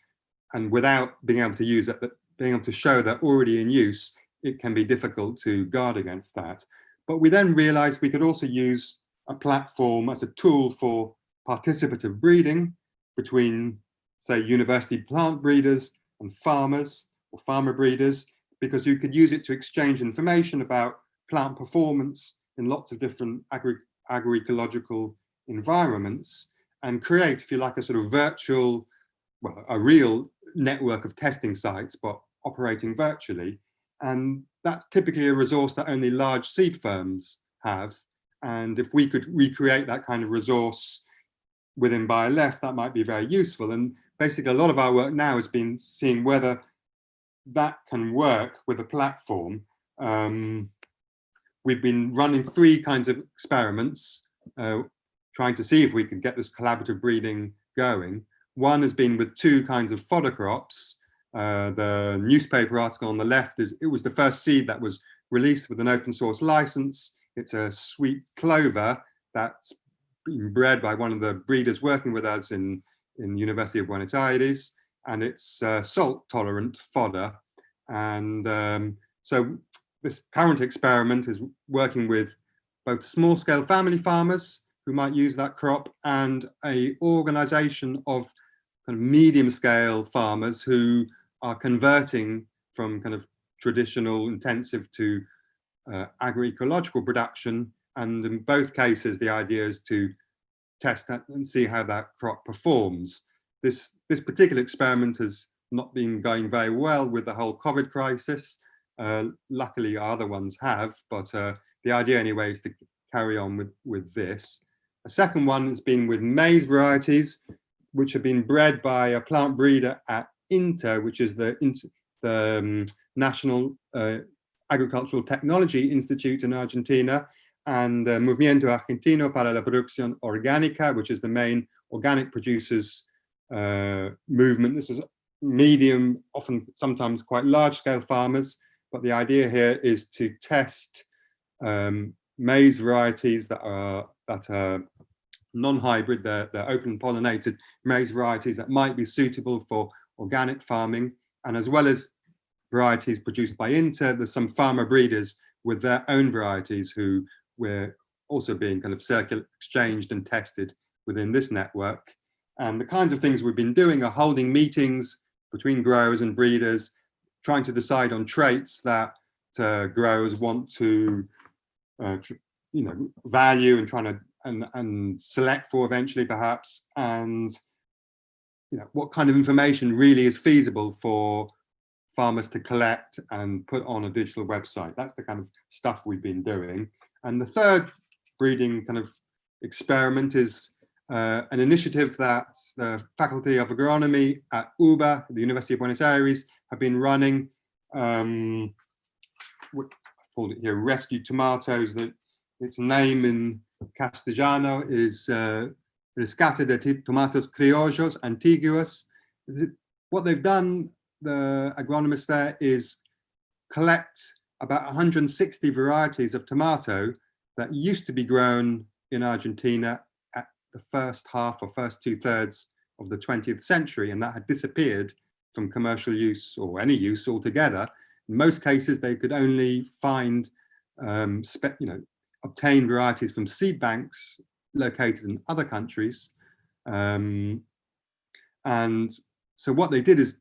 and without being able to use it, but being able to show they're already in use, it can be difficult to guard against that. But we then realized we could also use a platform as a tool for participative breeding between, say, university plant breeders and farmers or farmer breeders, because you could use it to exchange information about plant performance in lots of different agroecological environments, and create, if you like, a sort of virtual, well, a real network of testing sites, but operating virtually. And that's typically a resource that only large seed firms have. And if we could recreate that kind of resource within Bioleft, that might be very useful. And basically a lot of our work now has been seeing whether that can work with a platform. We've been running 3 kinds of experiments, trying to see if we could get this collaborative breeding going. One has been with 2 kinds of fodder crops. The newspaper article on the left it was the first seed that was released with an open source license. It's a sweet clover that's been bred by one of the breeders working with us in University of Buenos Aires, and it's salt tolerant fodder. And so this current experiment is working with both small scale family farmers who might use that crop and a organization of kind of medium scale farmers who are converting from kind of traditional intensive to agroecological production. And in both cases, the idea is to test that and see how that crop performs. This particular experiment has not been going very well with the whole COVID crisis. Luckily, other ones have, but the idea anyway is to carry on with this. A second one has been with maize varieties. which have been bred by a plant breeder at INTA, which is the National Agricultural Technology Institute in Argentina, and Movimiento Argentino para la Producción Orgánica, which is the main organic producers movement. This is medium, often sometimes quite large-scale farmers, but the idea here is to test maize varieties that are non-hybrid, they're open pollinated maize varieties that might be suitable for organic farming, and as well as varieties produced by INTA, there's some farmer breeders with their own varieties who were also being kind of exchanged and tested within this network. And the kinds of things we've been doing are holding meetings between growers and breeders, trying to decide on traits that growers want to value and trying to and select for eventually perhaps, and what kind of information really is feasible for farmers to collect and put on a digital website. That's the kind of stuff we've been doing. And the third breeding kind of experiment is an initiative that the Faculty of Agronomy at UBA, the University of Buenos Aires, have been running. I called it here Rescue Tomatoes. Its name in Castellano is Rescate de Tomatos Criollos Antiguos. What they've done, the agronomists there, is collect about 160 varieties of tomato that used to be grown in Argentina at the first half or first 2/3 of the 20th century, and that had disappeared from commercial use or any use altogether. In most cases, they could only find, obtain varieties from seed banks located in other countries. And so what they did is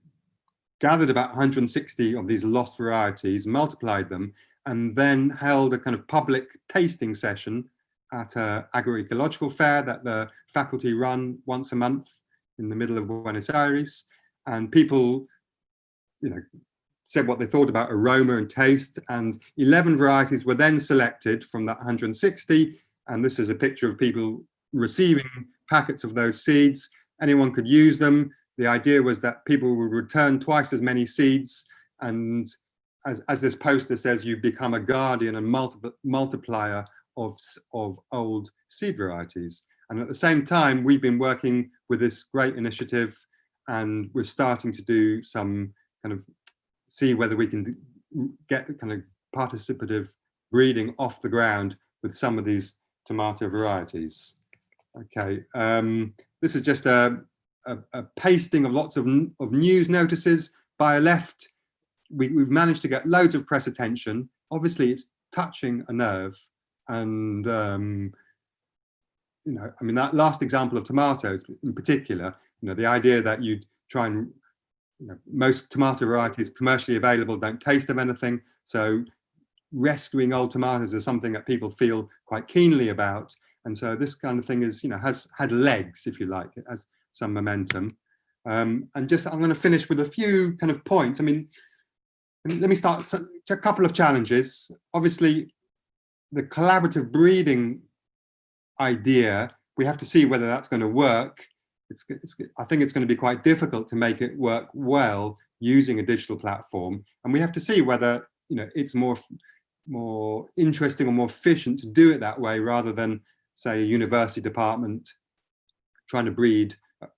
gathered about 160 of these lost varieties, multiplied them, and then held a kind of public tasting session at an agroecological fair that the faculty run once a month in the middle of Buenos Aires. And people, said what they thought about aroma and taste, and 11 varieties were then selected from that 160. And this is a picture of people receiving packets of those seeds. Anyone could use them. The idea was that people would return twice as many seeds, and as this poster says, you become a guardian and multiplier of old seed varieties. And at the same time, we've been working with this great initiative, and we're starting to do some kind of see whether we can get the kind of participative breeding off the ground with some of these tomato varieties. Okay, this is just a pasting of lots of news notices. Bioleft, we've managed to get loads of press attention. Obviously, it's touching a nerve, and that last example of tomatoes in particular, the idea that you'd try and most tomato varieties commercially available don't taste of anything, so rescuing old tomatoes is something that people feel quite keenly about. And so this kind of thing is, has had legs, if you like. It has some momentum. And just, I'm going to finish with a few kind of points. Let me start. So, a couple of challenges. Obviously, the collaborative breeding idea, we have to see whether that's going to work. I think it's going to be quite difficult to make it work well using a digital platform. And we have to see whether, it's more interesting or more efficient to do it that way rather than, say, a university department trying to breed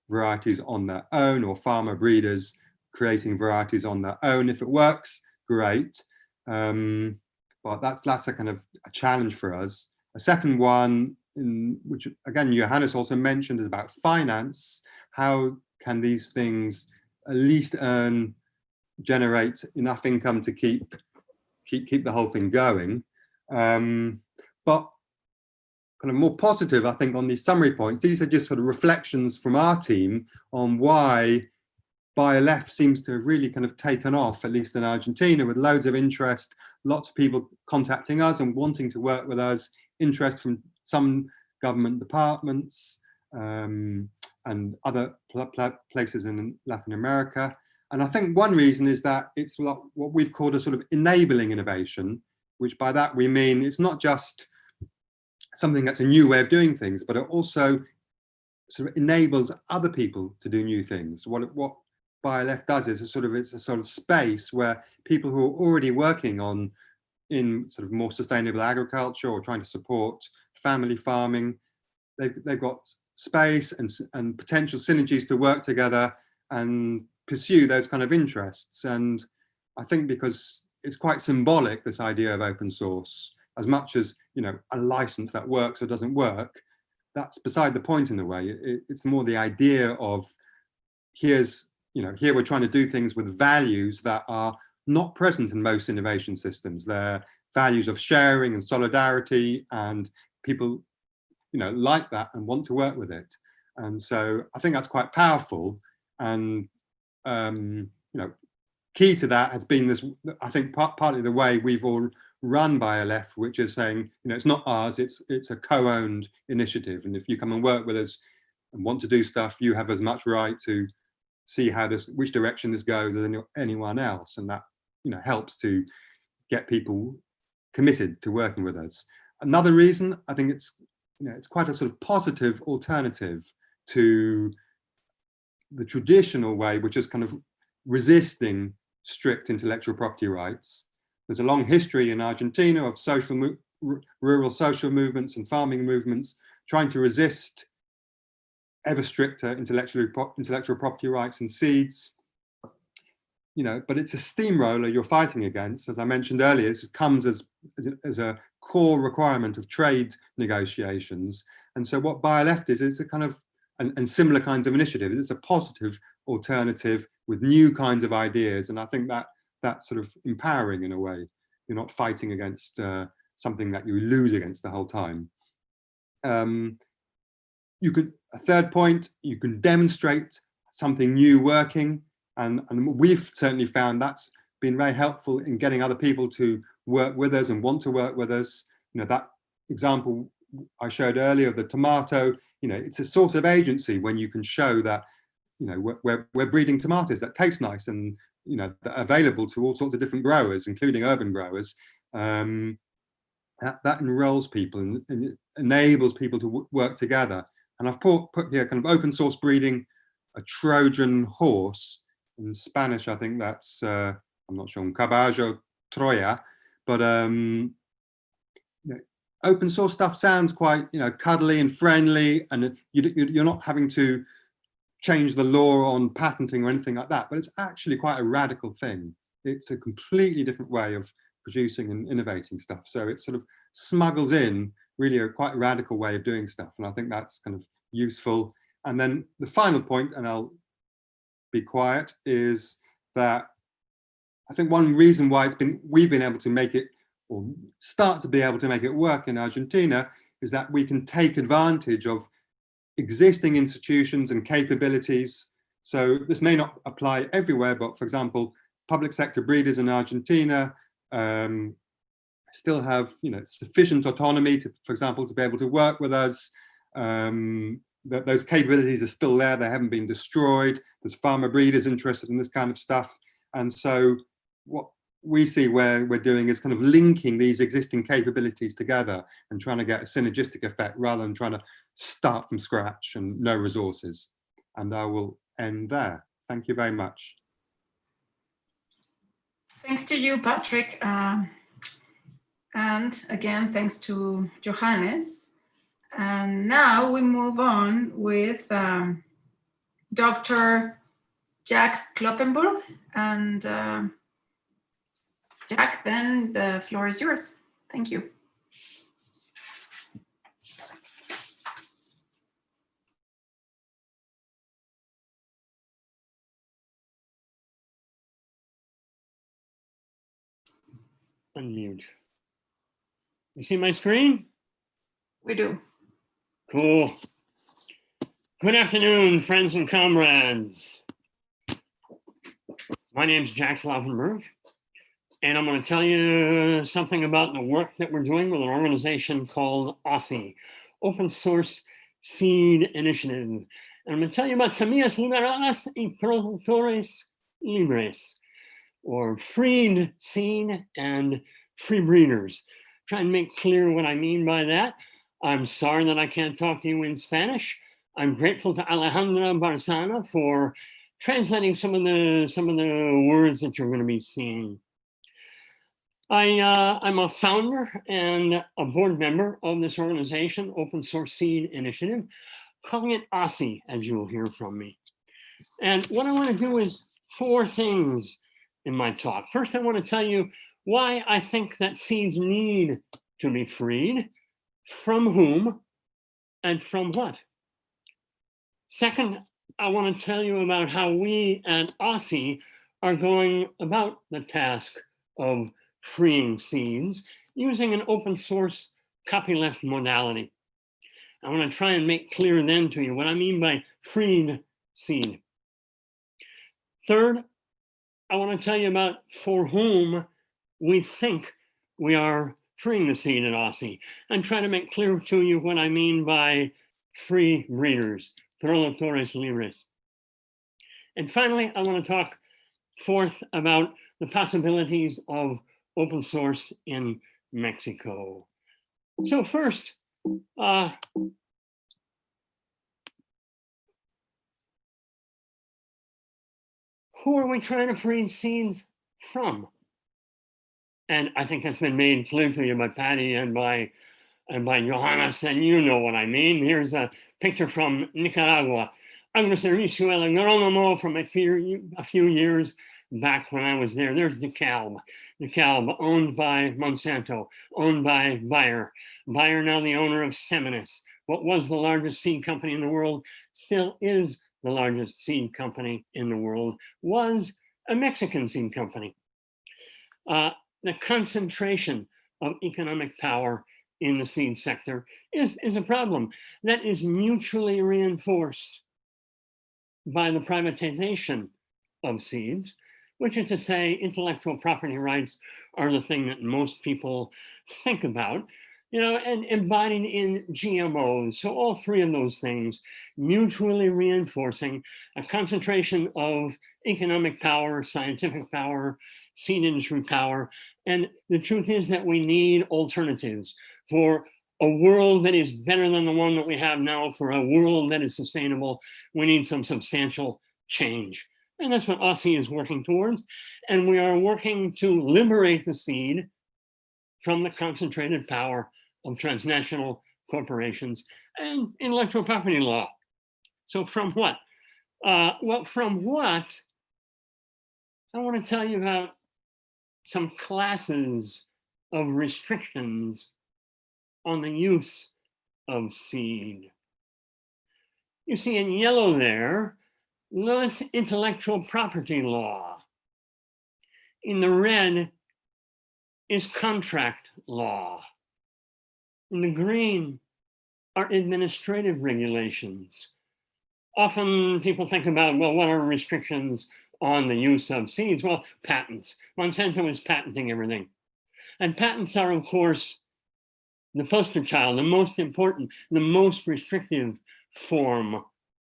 varieties on their own, or farmer breeders creating varieties on their own. If it works, great. But that's a kind of a challenge for us. A second one, which again Johannes also mentioned, is about finance. How can these things at least generate enough income to keep the whole thing going? But kind of more positive, I think, on these summary points, these are just sort of reflections from our team on why Bioleft seems to have really kind of taken off, at least in Argentina, with loads of interest, lots of people contacting us and wanting to work with us, interest from some government departments and other places in Latin America. And I think one reason is that it's what we've called a sort of enabling innovation, which by that we mean it's not just something that's a new way of doing things, but it also sort of enables other people to do new things. What Bioleft does is it's a sort of space where people who are already working in sort of more sustainable agriculture or trying to support family farming, they've got space and potential synergies to work together and pursue those kind of interests. And I think because it's quite symbolic, this idea of open source, as much as, you know, a license that works or doesn't work, that's beside the point in a way. It's more the idea of here we're trying to do things with values that are not present in most innovation systems. They're values of sharing and solidarity, and people, you know, like that and want to work with it. And so I think that's quite powerful. And you know, key to that has been this, I think, partly the way we've all run Bioleft, which is saying, you know, it's not ours, it's a co-owned initiative. And if you come and work with us and want to do stuff, you have as much right to see how which direction this goes as anyone else. And that, you know, helps to get people committed to working with us. Another reason, I think it's, you know, it's quite a sort of positive alternative to the traditional way, which is kind of resisting strict intellectual property rights. There's a long history in Argentina of rural social movements and farming movements trying to resist ever stricter intellectual property rights in seeds. You know, but it's a steamroller you're fighting against. As I mentioned earlier, this comes as a core requirement of trade negotiations. And so what Bioleft is a kind of, and similar kinds of initiatives, it's a positive alternative with new kinds of ideas. And I think that's sort of empowering in a way. You're not fighting against something that you lose against the whole time. A third point, you can demonstrate something new working. And we've certainly found that's been very helpful in getting other people to work with us and want to work with us. You know, that example I showed earlier of the tomato, you know, it's a sort of agency when you can show that, you know, we're breeding tomatoes that taste nice and, you know, that are available to all sorts of different growers, including urban growers. That enrolls people and it enables people to work together. And I've put here kind of open source breeding, a Trojan horse. In Spanish, I think that's, I'm not sure, un caballo Troya, but you know, open source stuff sounds quite, you know, cuddly and friendly, and you're not having to change the law on patenting or anything like that, but it's actually quite a radical thing. It's a completely different way of producing and innovating stuff. So it sort of smuggles in really a quite radical way of doing stuff, and I think that's kind of useful. And then the final point, and I'll be quiet, is that I think one reason why we've been able to make it, or start to be able to make it work in Argentina, is that we can take advantage of existing institutions and capabilities. So this may not apply everywhere, but for example, public sector breeders in Argentina still have, you know, sufficient autonomy to, for example, to be able to work with us. Those capabilities are still there, they haven't been destroyed. There's farmer breeders interested in this kind of stuff. And so what we see where we're doing is kind of linking these existing capabilities together and trying to get a synergistic effect rather than trying to start from scratch and no resources. And I will end there. Thank you very much. Thanks to you, Patrick. And again, thanks to Johannes. And now we move on with Dr. Jack Kloppenburg. And Jack, then the floor is yours. Thank you. Unmute. You see my screen? We do. Cool. Good afternoon, friends and comrades. My name's Jack Kloppenburg, and I'm going to tell you something about the work that we're doing with an organization called OSSI, Open Source Seed Initiative. And I'm going to tell you about Semillas Liberadas y Productores Libres, or freed seed and free breeders. Try and make clear what I mean by that. I'm sorry that I can't talk to you in Spanish, I'm grateful to Alejandra Barzana for translating some of the words that you're going to be seeing. I'm a founder and a board member of this organization, Open Source Seed Initiative, calling it OSSI, as you'll hear from me. And what I want to do is 4 things in my talk. First, I want to tell you why I think that seeds need to be freed, from whom, and from what. Second, I want to tell you about how we at OSSI are going about the task of freeing seeds using an open source copyleft modality. I want to try and make clear then to you what I mean by freed seed. Third, I want to tell you about for whom we think we are freeing the seed at OSSI, and try to make clear to you what I mean by free breeders, productores libres. And finally, I want to talk fourth about the possibilities of open source in Mexico. So first, who are we trying to free seeds from? And I think that's been made clear to you by Patty and by Johannes, and you know what I mean. Here's a picture from Nicaragua. Agroservicio El Agrónomo from a few years back when I was there. There's DeKalb, owned by Monsanto, owned by Bayer. Bayer now the owner of Seminis. What was the largest seed company in the world, still is the largest seed company in the world, was a Mexican seed company. The concentration of economic power in the seed sector is a problem that is mutually reinforced by the privatization of seeds, which is to say intellectual property rights are the thing that most people think about, and embodied in GMOs. So all 3 of those things mutually reinforcing a concentration of economic power, scientific power, seed industry power. And the truth is that we need alternatives for a world that is better than the one that we have now, for a world that is sustainable. We need some substantial change. And that's what OSSI is working towards. And we are working to liberate the seed from the concentrated power of transnational corporations and intellectual property law. So from what? Well, from what? I want to tell you about some classes of restrictions on the use of seed. You see in yellow there, that's intellectual property law. In the red is contract law. In the green are administrative regulations. Often people think about, well, what are restrictions on the use of seeds? Well, patents. Monsanto is patenting everything. And patents are, of course, the poster child, the most important, the most restrictive form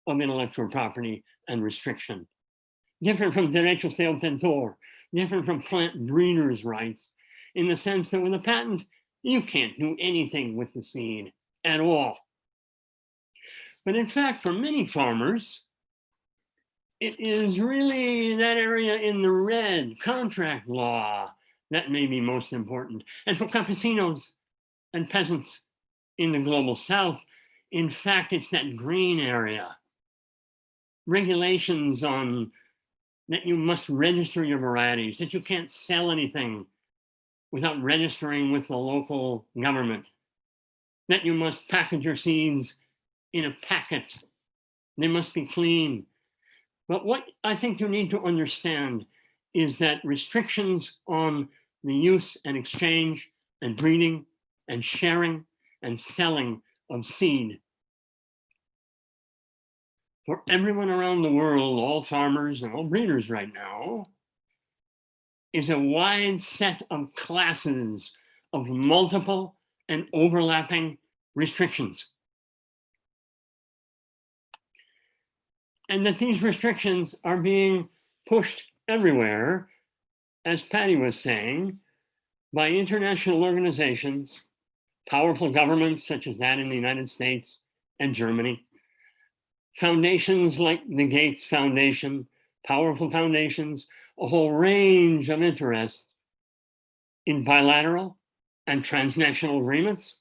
of intellectual property and restriction. Different from derechos de autor, different from plant breeders' rights, in the sense that with a patent, you can't do anything with the seed at all. But in fact, for many farmers, it is really that area in the red, contract law, that may be most important. And for campesinos and peasants in the global south, in fact, it's that green area. Regulations on that you must register your varieties, that you can't sell anything without registering with the local government, that you must package your seeds in a packet. They must be clean. But what I think you need to understand is that restrictions on the use and exchange and breeding and sharing and selling of seed for everyone around the world, all farmers and all breeders right now, is a wide set of classes of multiple and overlapping restrictions. And that these restrictions are being pushed everywhere, as Patty was saying, by international organizations, powerful governments such as that in the United States and Germany, foundations like the Gates Foundation, powerful foundations, a whole range of interests in bilateral and transnational agreements.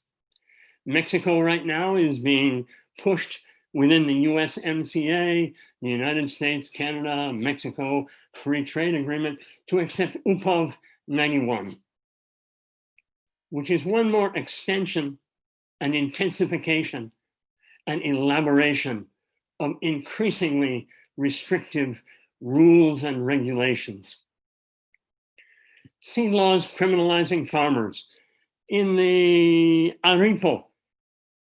Mexico right now is being pushed within the USMCA, the United States, Canada, Mexico Free Trade Agreement to accept UPOV 91, which is one more extension and intensification and elaboration of increasingly restrictive rules and regulations. Seed laws criminalizing farmers. In the ARIPO,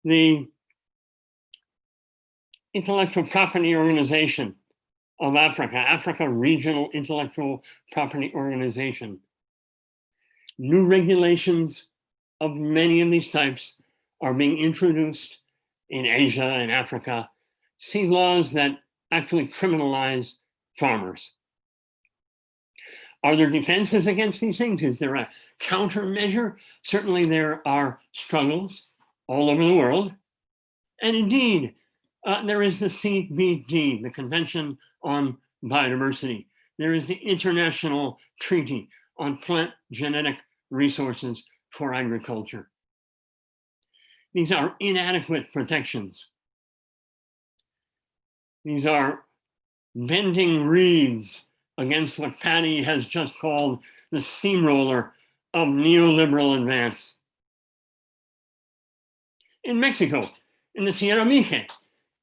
the Intellectual Property Organization of Africa, Africa Regional Intellectual Property Organization, new regulations of many of these types are being introduced in Asia and Africa, seed laws that actually criminalize farmers. Are there defenses against these things? Is there a countermeasure? Certainly there are struggles all over the world. And indeed, there is the CBD, the Convention on Biodiversity. There is the International Treaty on Plant Genetic Resources for Agriculture. These are inadequate protections. These are bending reeds against what Patty has just called the steamroller of neoliberal advance. In Mexico, in the Sierra Mije,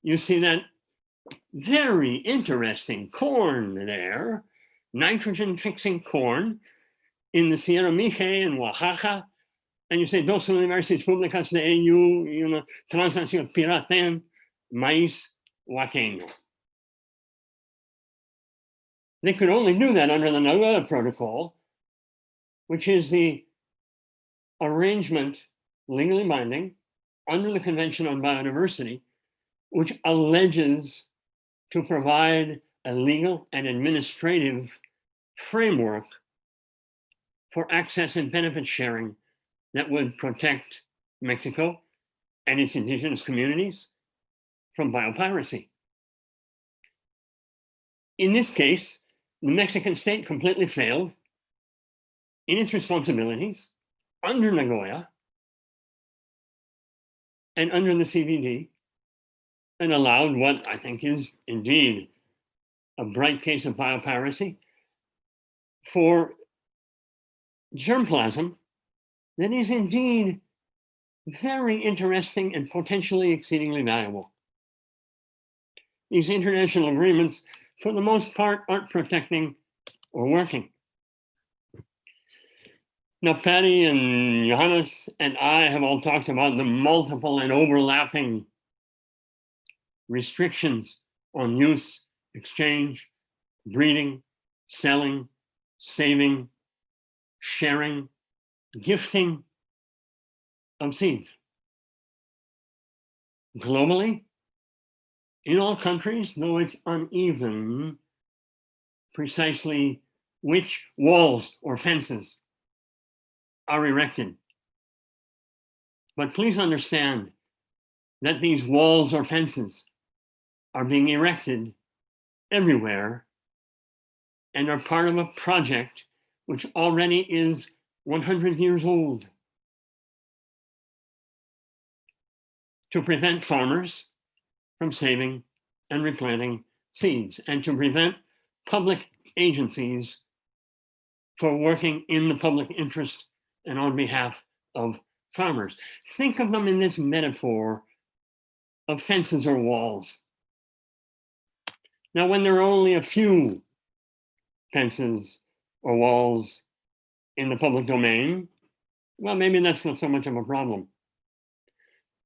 you see that very interesting corn there, nitrogen-fixing corn in the Sierra Mije in Oaxaca, and you say, dos universidades públicas de EU y una transnación piratean maíz oaxaqueño. They could only do that under the Nagoya Protocol, which is the arrangement legally binding under the Convention on Biodiversity, which alleges to provide a legal and administrative framework for access and benefit sharing that would protect Mexico and its indigenous communities from biopiracy. In this case, the Mexican state completely failed in its responsibilities under Nagoya and under the CBD, and allowed what I think is indeed a bright case of biopiracy for germplasm that is indeed very interesting and potentially exceedingly valuable. These international agreements, for the most part, aren't protecting or working. Now, Patty and Johannes and I have all talked about the multiple and overlapping restrictions on use, exchange, breeding, selling, saving, sharing, gifting of seeds. Globally, in all countries, though it's uneven, precisely which walls or fences are erected. But please understand that these walls or fences are being erected everywhere and are part of a project which already is 100 years old to prevent farmers from saving and replanting seeds and to prevent public agencies for working in the public interest and on behalf of farmers. Think of them in this metaphor of fences or walls. Now, when there are only a few fences or walls in the public domain, well, maybe that's not so much of a problem.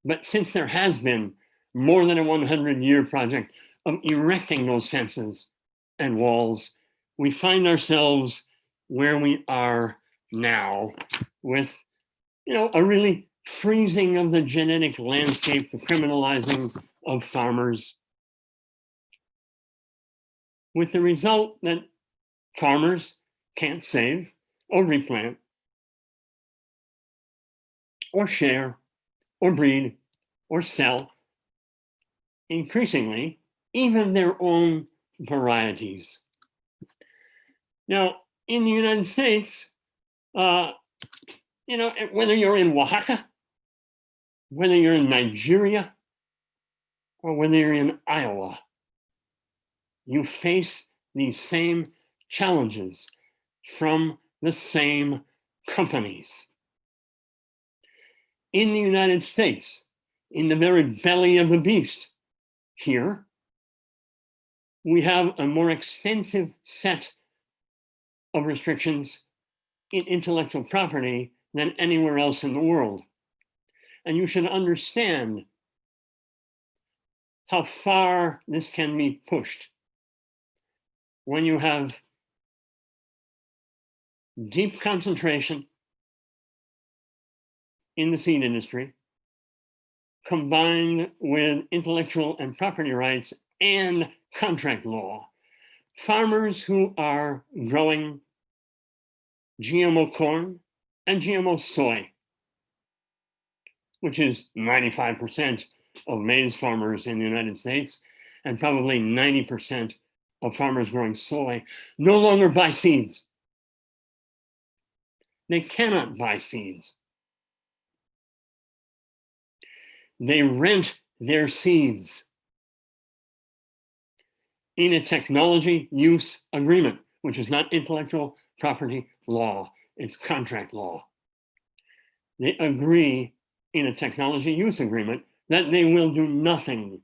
But since there has been more than a 100-year project of erecting those fences and walls, we find ourselves where we are now with, a really freezing of the genetic landscape, the criminalizing of farmers, with the result that farmers can't save or replant or share or breed or sell increasingly even their own varieties. Now, in the United States, you know, whether you're in Oaxaca, whether you're in Nigeria, or whether you're in Iowa, you face these same challenges from the same companies. In the United States, in the very belly of the beast, here, we have a more extensive set of restrictions in intellectual property than anywhere else in the world. And you should understand how far this can be pushed when you have deep concentration in the seed industry, combined with intellectual and property rights and contract law. Farmers who are growing GMO corn and GMO soy, which is 95% of maize farmers in the United States, and probably 90% of farmers growing soy, no longer buy seeds. They cannot buy seeds. They rent their seeds in a technology use agreement, which is not intellectual property law, it's contract law. They agree in a technology use agreement that they will do nothing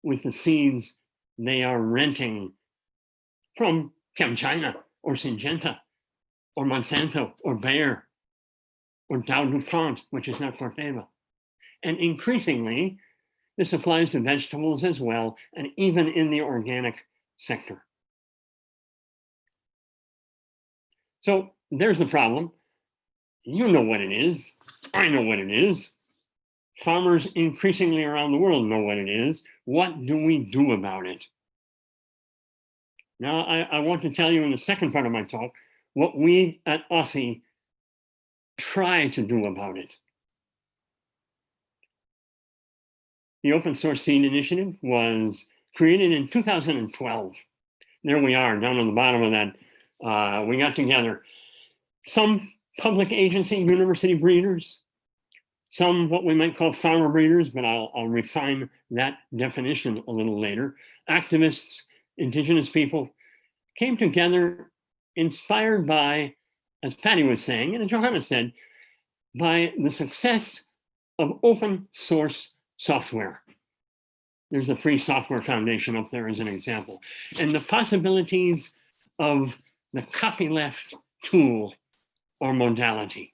with the seeds they are renting from ChemChina or Syngenta or Monsanto or Bayer or Dow DuPont, which is not Corteva. And increasingly, this applies to vegetables as well, and even in the organic sector. So there's the problem. You know what it is. I know what it is. Farmers increasingly around the world know what it is. What do we do about it? Now, I want to tell you in the second part of my talk what we at OSSI try to do about it. The Open Source Seed Initiative was created in 2012. There we are, down on the bottom of that. We got together some public agency university breeders, some what we might call farmer breeders, but I'll refine that definition a little later. Activists, indigenous people came together inspired by, as Patty was saying, and Johanna said, by the success of open source software. There's the Free Software Foundation up there as an example. And the possibilities of the copyleft tool or modality.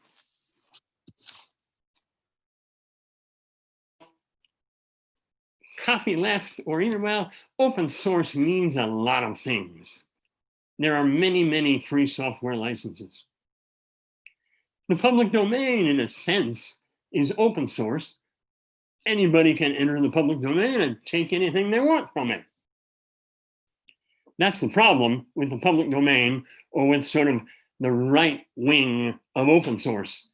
Copyleft, or even, well, open source means a lot of things. There are many, many free software licenses. The public domain, in a sense, is open source. Anybody can enter the public domain and take anything they want from it. That's the problem with the public domain, or with sort of the right wing of open source,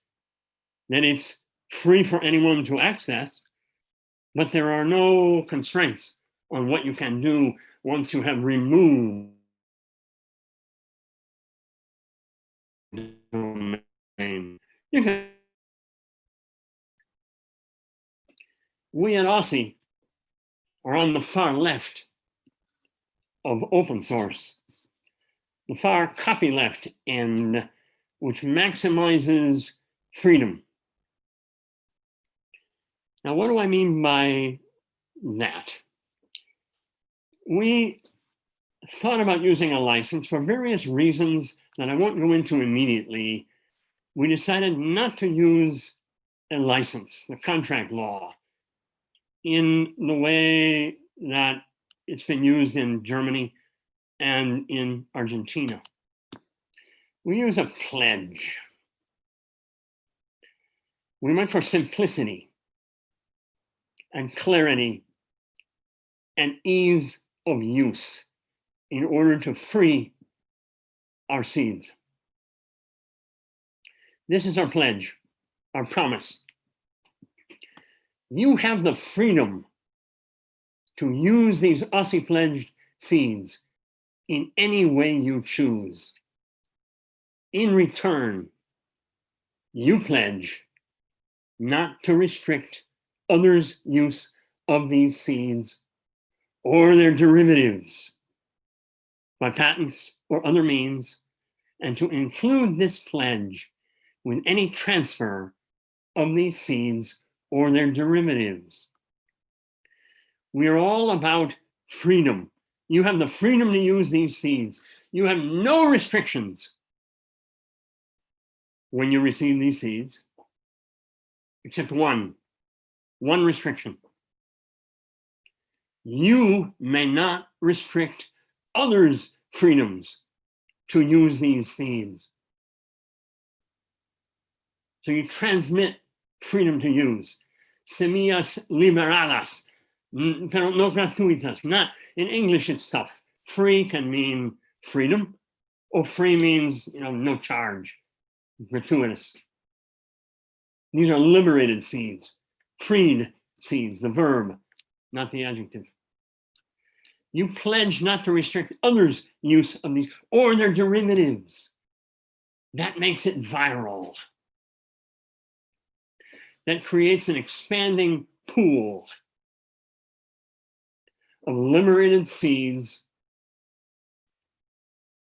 that it's free for anyone to access, but there are no constraints on what you can do once you have removed the domain. We at OSSI are on the far left of open source, the far copyleft end, which maximizes freedom. Now, what do I mean by that? We thought about using a license for various reasons that I won't go into immediately. We decided not to use a license, the contract law, in the way that it's been used in Germany and in Argentina. We use a pledge. We went for simplicity and clarity and ease of use in order to free our seeds. This is our pledge, our promise. You have the freedom to use these OSCE pledged seeds in any way you choose. In return, you pledge not to restrict others' use of these seeds or their derivatives by patents or other means, and to include this pledge with any transfer of these seeds or their derivatives. We are all about freedom. You have the freedom to use these seeds. You have no restrictions when you receive these seeds, except one restriction. You may not restrict others' freedoms to use these seeds. So you transmit freedom to use. Semillas liberadas, pero no gratuitas. Not, in English it's tough. Free can mean freedom, or free means, no charge, gratuitous. These are liberated seeds, freed seeds, the verb, not the adjective. You pledge not to restrict others' use of these or their derivatives. That makes it viral. That creates an expanding pool of liberated seeds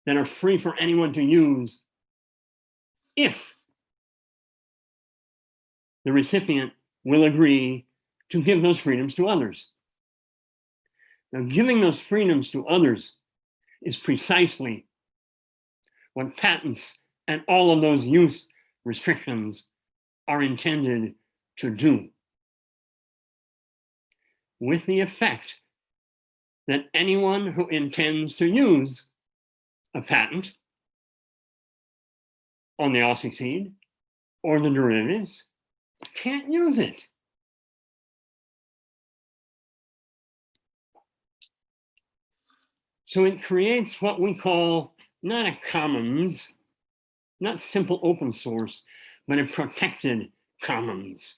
that are free for anyone to use if the recipient will agree to give those freedoms to others. Now, giving those freedoms to others is precisely what patents and all of those use restrictions are intended to do, with the effect that anyone who intends to use a patent on the OSCE seed or the derivatives can't use it. So it creates what we call not a commons, not simple open source, but a protected commons,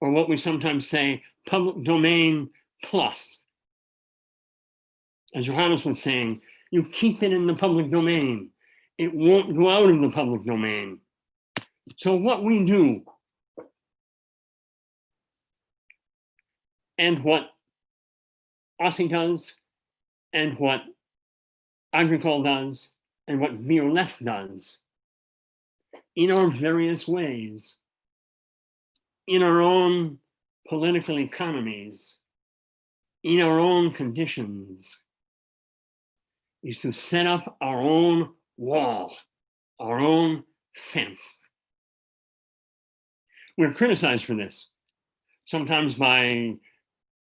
or what we sometimes say, public domain plus. As Johannes was saying, you keep it in the public domain. It won't go out of the public domain. So what we do, and what OSCE does, and what Agricole does, and what Bioleft does, in our various ways, in our own political economies, in our own conditions, is to set up our own wall, our own fence. We're criticized for this, sometimes by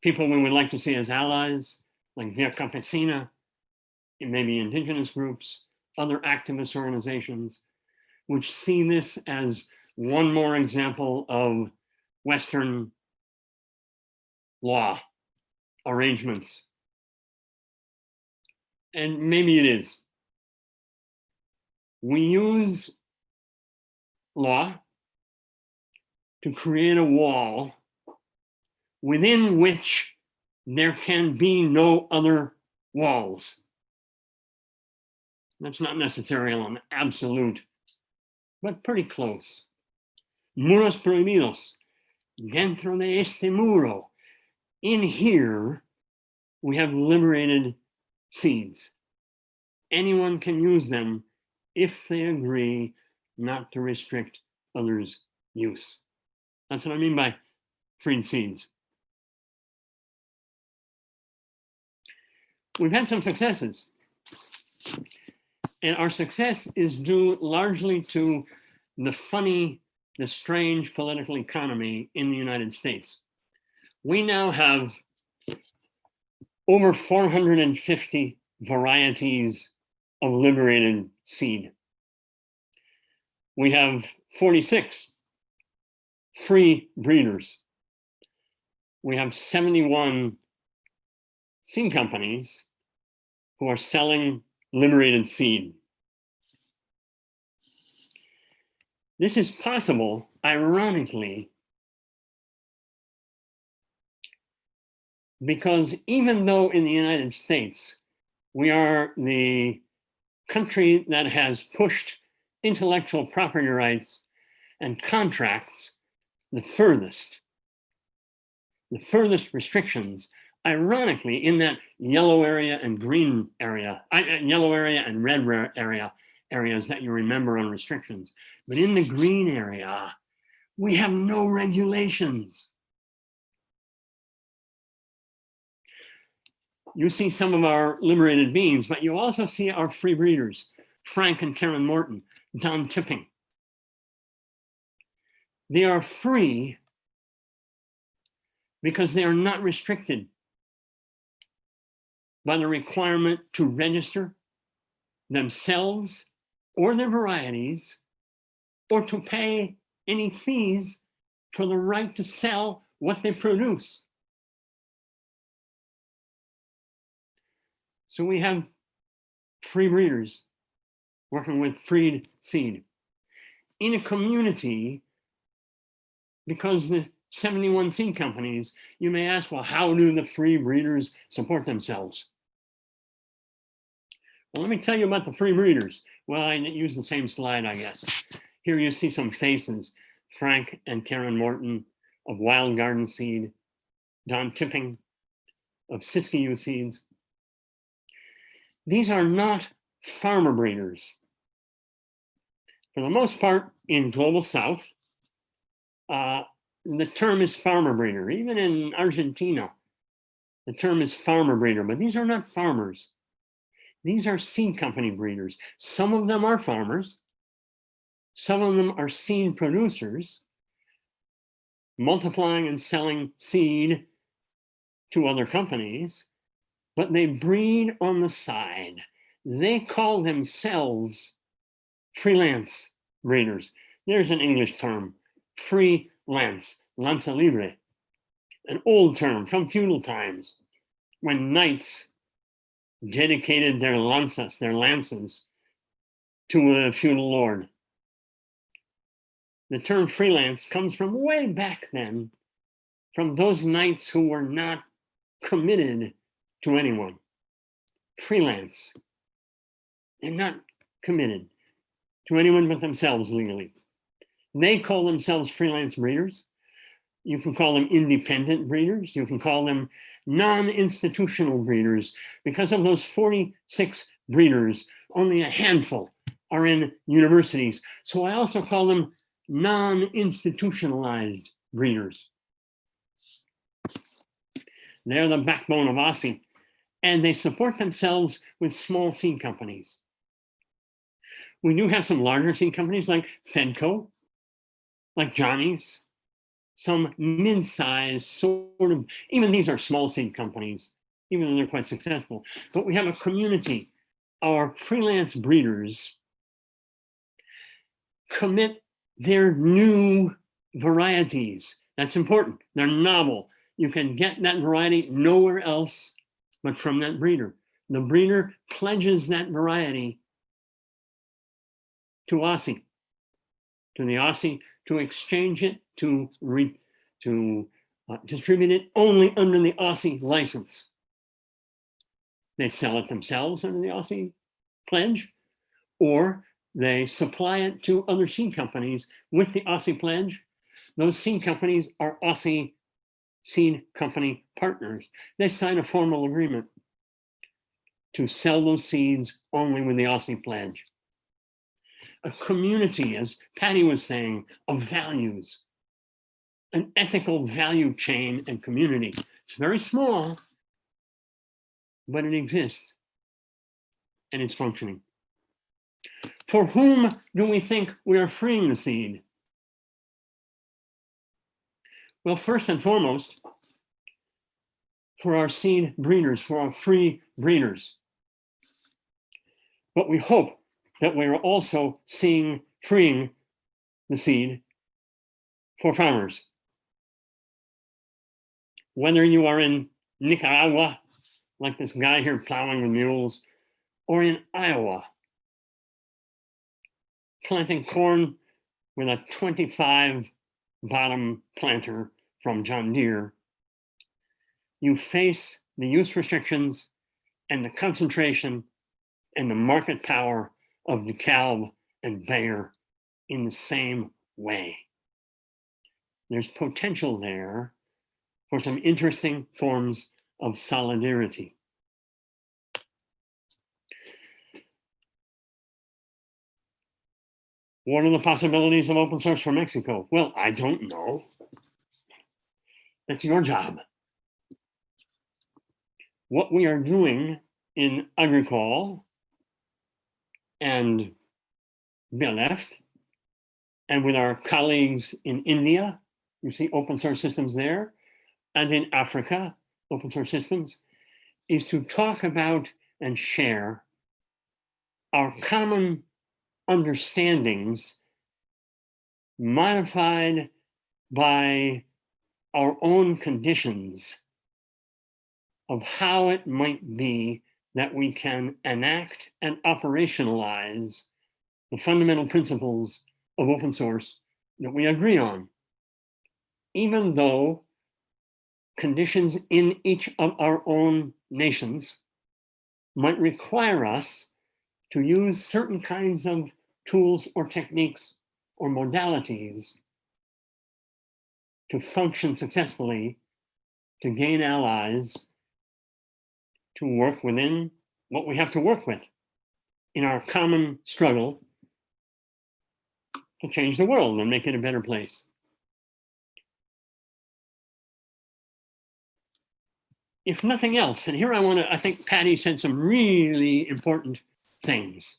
people we would like to see as allies, like Via Campesina, and maybe indigenous groups, other activist organizations, which see this as one more example of Western law arrangements. And maybe it is. We use law to create a wall within which there can be no other walls. That's not necessarily an absolute, but pretty close. Muros prohibidos. Dentro de este muro. In here, we have liberated seeds. Anyone can use them if they agree not to restrict others' use. That's what I mean by freed seeds. We've had some successes. And our success is due largely to the strange political economy in the United States. We now have over 450 varieties of liberated seed. We have 46 free breeders. We have 71 seed companies who are selling liberated seed. This is possible, ironically, Because even though in the United States, we are the country that has pushed intellectual property rights and contracts the furthest restrictions, ironically, in that yellow area and green area, yellow area and red areas that you remember on restrictions. But in the green area, we have no regulations. You see some of our liberated beings, but you also see our free breeders, Frank and Karen Morton, Don Tipping. They are free because they are not restricted by the requirement to register themselves or their varieties, or to pay any fees for the right to sell what they produce. So we have free breeders working with freed seed in a community, because the 71 seed companies, you may ask, well, how do the free breeders support themselves? Well, let me tell you about the free breeders. Well, I use the same slide, I guess. Here you see some faces, Frank and Karen Morton of Wild Garden Seed, Don Tipping of Siskiyou Seeds. These are not farmer breeders. For the most part, in Global South, the term is farmer breeder. Even in Argentina, the term is farmer breeder, but these are not farmers. These are seed company breeders. Some of them are farmers. Some of them are seed producers, multiplying and selling seed to other companies, but they breed on the side. They call themselves freelance breeders. There's an English term, freelance, lanza libre, an old term from feudal times when knights dedicated their lanzas, their lances, to a feudal lord. The term freelance comes from way back then, from those knights who were not committed to anyone. Freelance. They're not committed to anyone but themselves legally. They call themselves freelance breeders. You can call them independent breeders. You can call them non-institutional breeders. Because of those 46 breeders, only a handful are in universities. So I also call them non-institutionalized breeders. They're the backbone of Aussie, and they support themselves with small seed companies. We do have some larger seed companies like Fedco, like Johnny's, some mid-sized sort of, even these are small seed companies, even though they're quite successful. But we have a community. Our freelance breeders commit their new varieties. That's important. They're novel. You can get that variety nowhere else but from that breeder. The breeder pledges that variety to Aussie, to the Aussie, to exchange it, to distribute it only under the Aussie license. They sell it themselves under the Aussie pledge, or they supply it to other seed companies with the Aussie pledge. Those seed companies are Aussie seed company partners. They sign a formal agreement to sell those seeds only with the Aussie pledge. A community, as Patty was saying, of values, an ethical value chain and community. It's very small, but it exists and it's functioning. For whom do we think we are freeing the seed? Well, first and foremost, for our seed breeders, for our free breeders. But we hope that we are also freeing the seed for farmers. Whether you are in Nicaragua, like this guy here plowing with mules, or in Iowa, planting corn with a 25 bottom planter from John Deere, you face the use restrictions and the concentration and the market power of DeKalb and Bayer in the same way. There's potential there for some interesting forms of solidarity. What are the possibilities of open source for Mexico? Well, I don't know. That's your job. What we are doing in Agricole and Bioleft, and with our colleagues in India, you see open source systems there, and in Africa, open source systems, is to talk about and share our common understandings modified by our own conditions of how it might be that we can enact and operationalize the fundamental principles of open source that we agree on, even though conditions in each of our own nations might require us to use certain kinds of tools or techniques or modalities to function successfully, to gain allies, to work within what we have to work with in our common struggle to change the world and make it a better place. If nothing else, and here I think Patty said some really important things,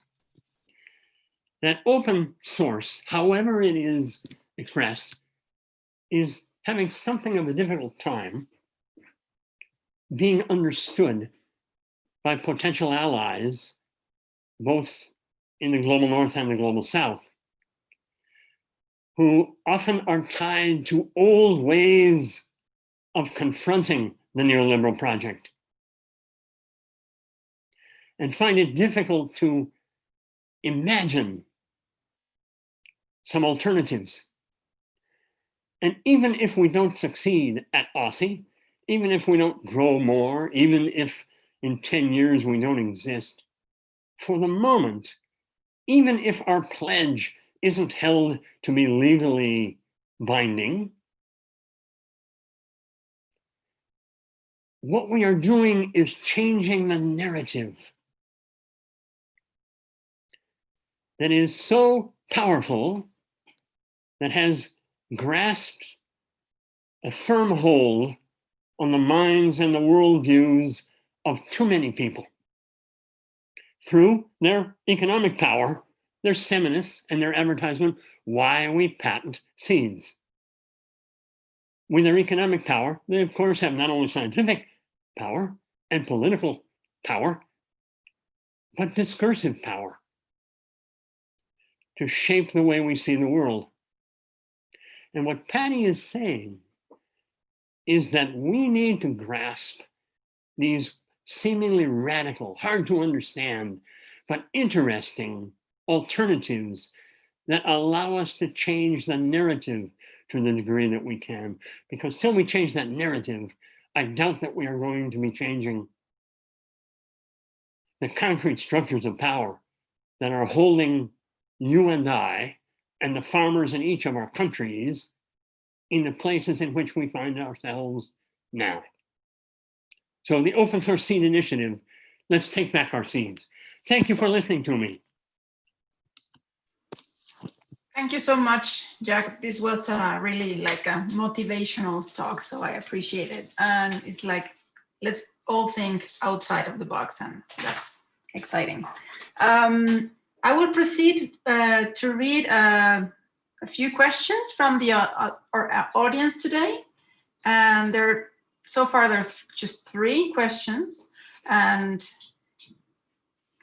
that open source, however it is expressed, is having something of a difficult time being understood by potential allies, both in the global north and the global south, who often are tied to old ways of confronting the neoliberal project and find it difficult to imagine some alternatives. And even if we don't succeed at OSSI, even if we don't grow more, even if in 10 years we don't exist, for the moment, even if our pledge isn't held to be legally binding, what we are doing is changing the narrative that is so powerful, that has grasped a firm hold on the minds and the worldviews of too many people through their economic power, their seminus and their advertisement, why we patent seeds. With their economic power, they of course have not only scientific power and political power, but discursive power to shape the way we see the world. And what Patty is saying is that we need to grasp these seemingly radical, hard to understand, but interesting alternatives that allow us to change the narrative to the degree that we can. Because till we change that narrative, I doubt that we are going to be changing the concrete structures of power that are holding you and I and the farmers in each of our countries in the places in which we find ourselves now. So the Open Source Seed Initiative, let's take back our seeds. Thank you for listening to me. Thank you so much, Jack. This was really like a motivational talk, so I appreciate it. And it's like, let's all think outside of the box, and that's exciting. I will proceed to read a few questions from the our audience today. And so far there are just 3 questions, and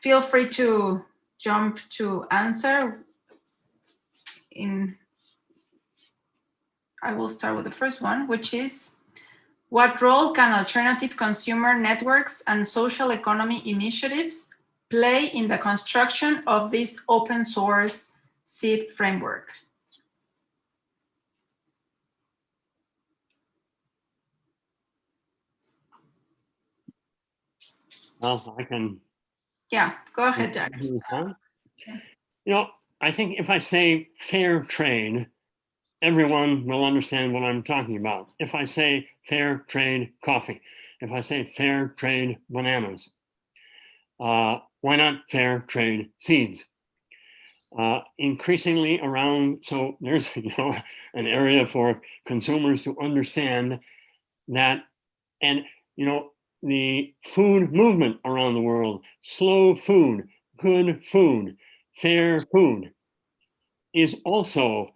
feel free to jump to answer. I will start with the first one, which is, what role can alternative consumer networks and social economy initiatives play in the construction of this open source seed framework? Well, I can. Yeah, go ahead, Jack. I think if I say fair trade, everyone will understand what I'm talking about. If I say fair trade coffee, if I say fair trade bananas, why not fair trade seeds? Increasingly around, so there's an area for consumers to understand that, and the food movement around the world, slow food, good food, fair food, is also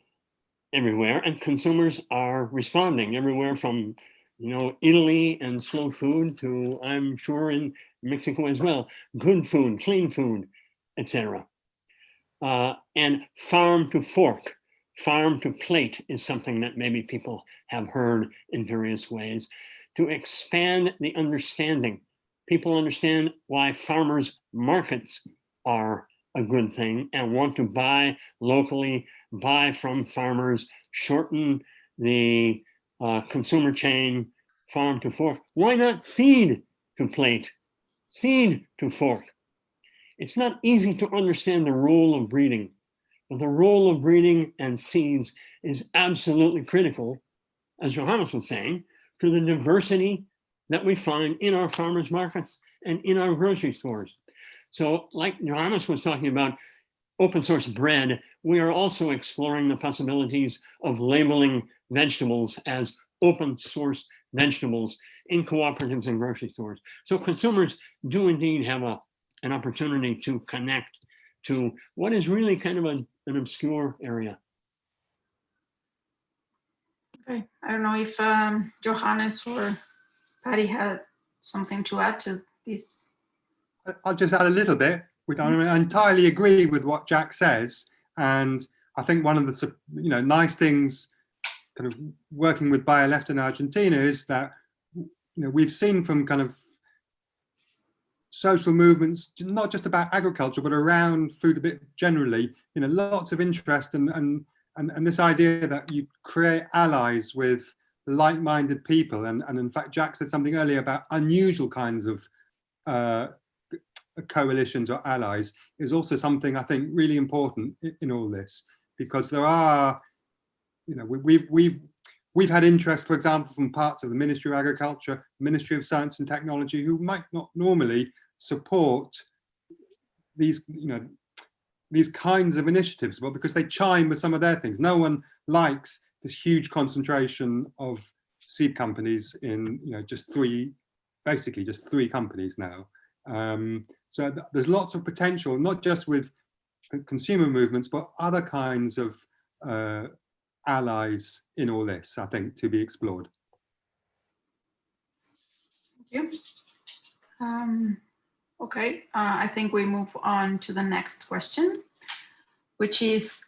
everywhere, and consumers are responding everywhere from Italy and slow food to, I'm sure, in Mexico as well, good food, clean food, etc. And farm to fork, farm to plate is something that maybe people have heard in various ways. To expand the understanding, people understand why farmers' markets are a good thing and want to buy locally, buy from farmers, shorten the consumer chain, farm to fork. Why not seed to plate, seed to fork? It's not easy to understand the role of breeding, but the role of breeding and seeds is absolutely critical, as Johannes was saying, to the diversity that we find in our farmers markets and in our grocery stores. So like Johannes was talking about open source bread, we are also exploring the possibilities of labeling vegetables as open source vegetables in cooperatives and grocery stores. So consumers do indeed have an opportunity to connect to what is really kind of an obscure area. Okay, I don't know if Johannes or Patty had something to add to this. I'll just add a little bit. I entirely agree with what Jack says, and I think one of the nice things kind of working with Bioleft in Argentina is that we've seen from kind of social movements, not just about agriculture, but around food a bit generally, lots of interest and this idea that you create allies with like-minded people. And in fact, Jack said something earlier about unusual kinds of coalitions or allies is also something I think really important in all this, because there are, we've had interest, for example, from parts of the Ministry of Agriculture, Ministry of Science and Technology, who might not normally support these, these kinds of initiatives, but because they chime with some of their things. No one likes this huge concentration of seed companies in, basically just three companies now. So there's lots of potential, not just with consumer movements, but other kinds of allies in all this, I think, to be explored. Thank you. Okay, I think we move on to the next question, which is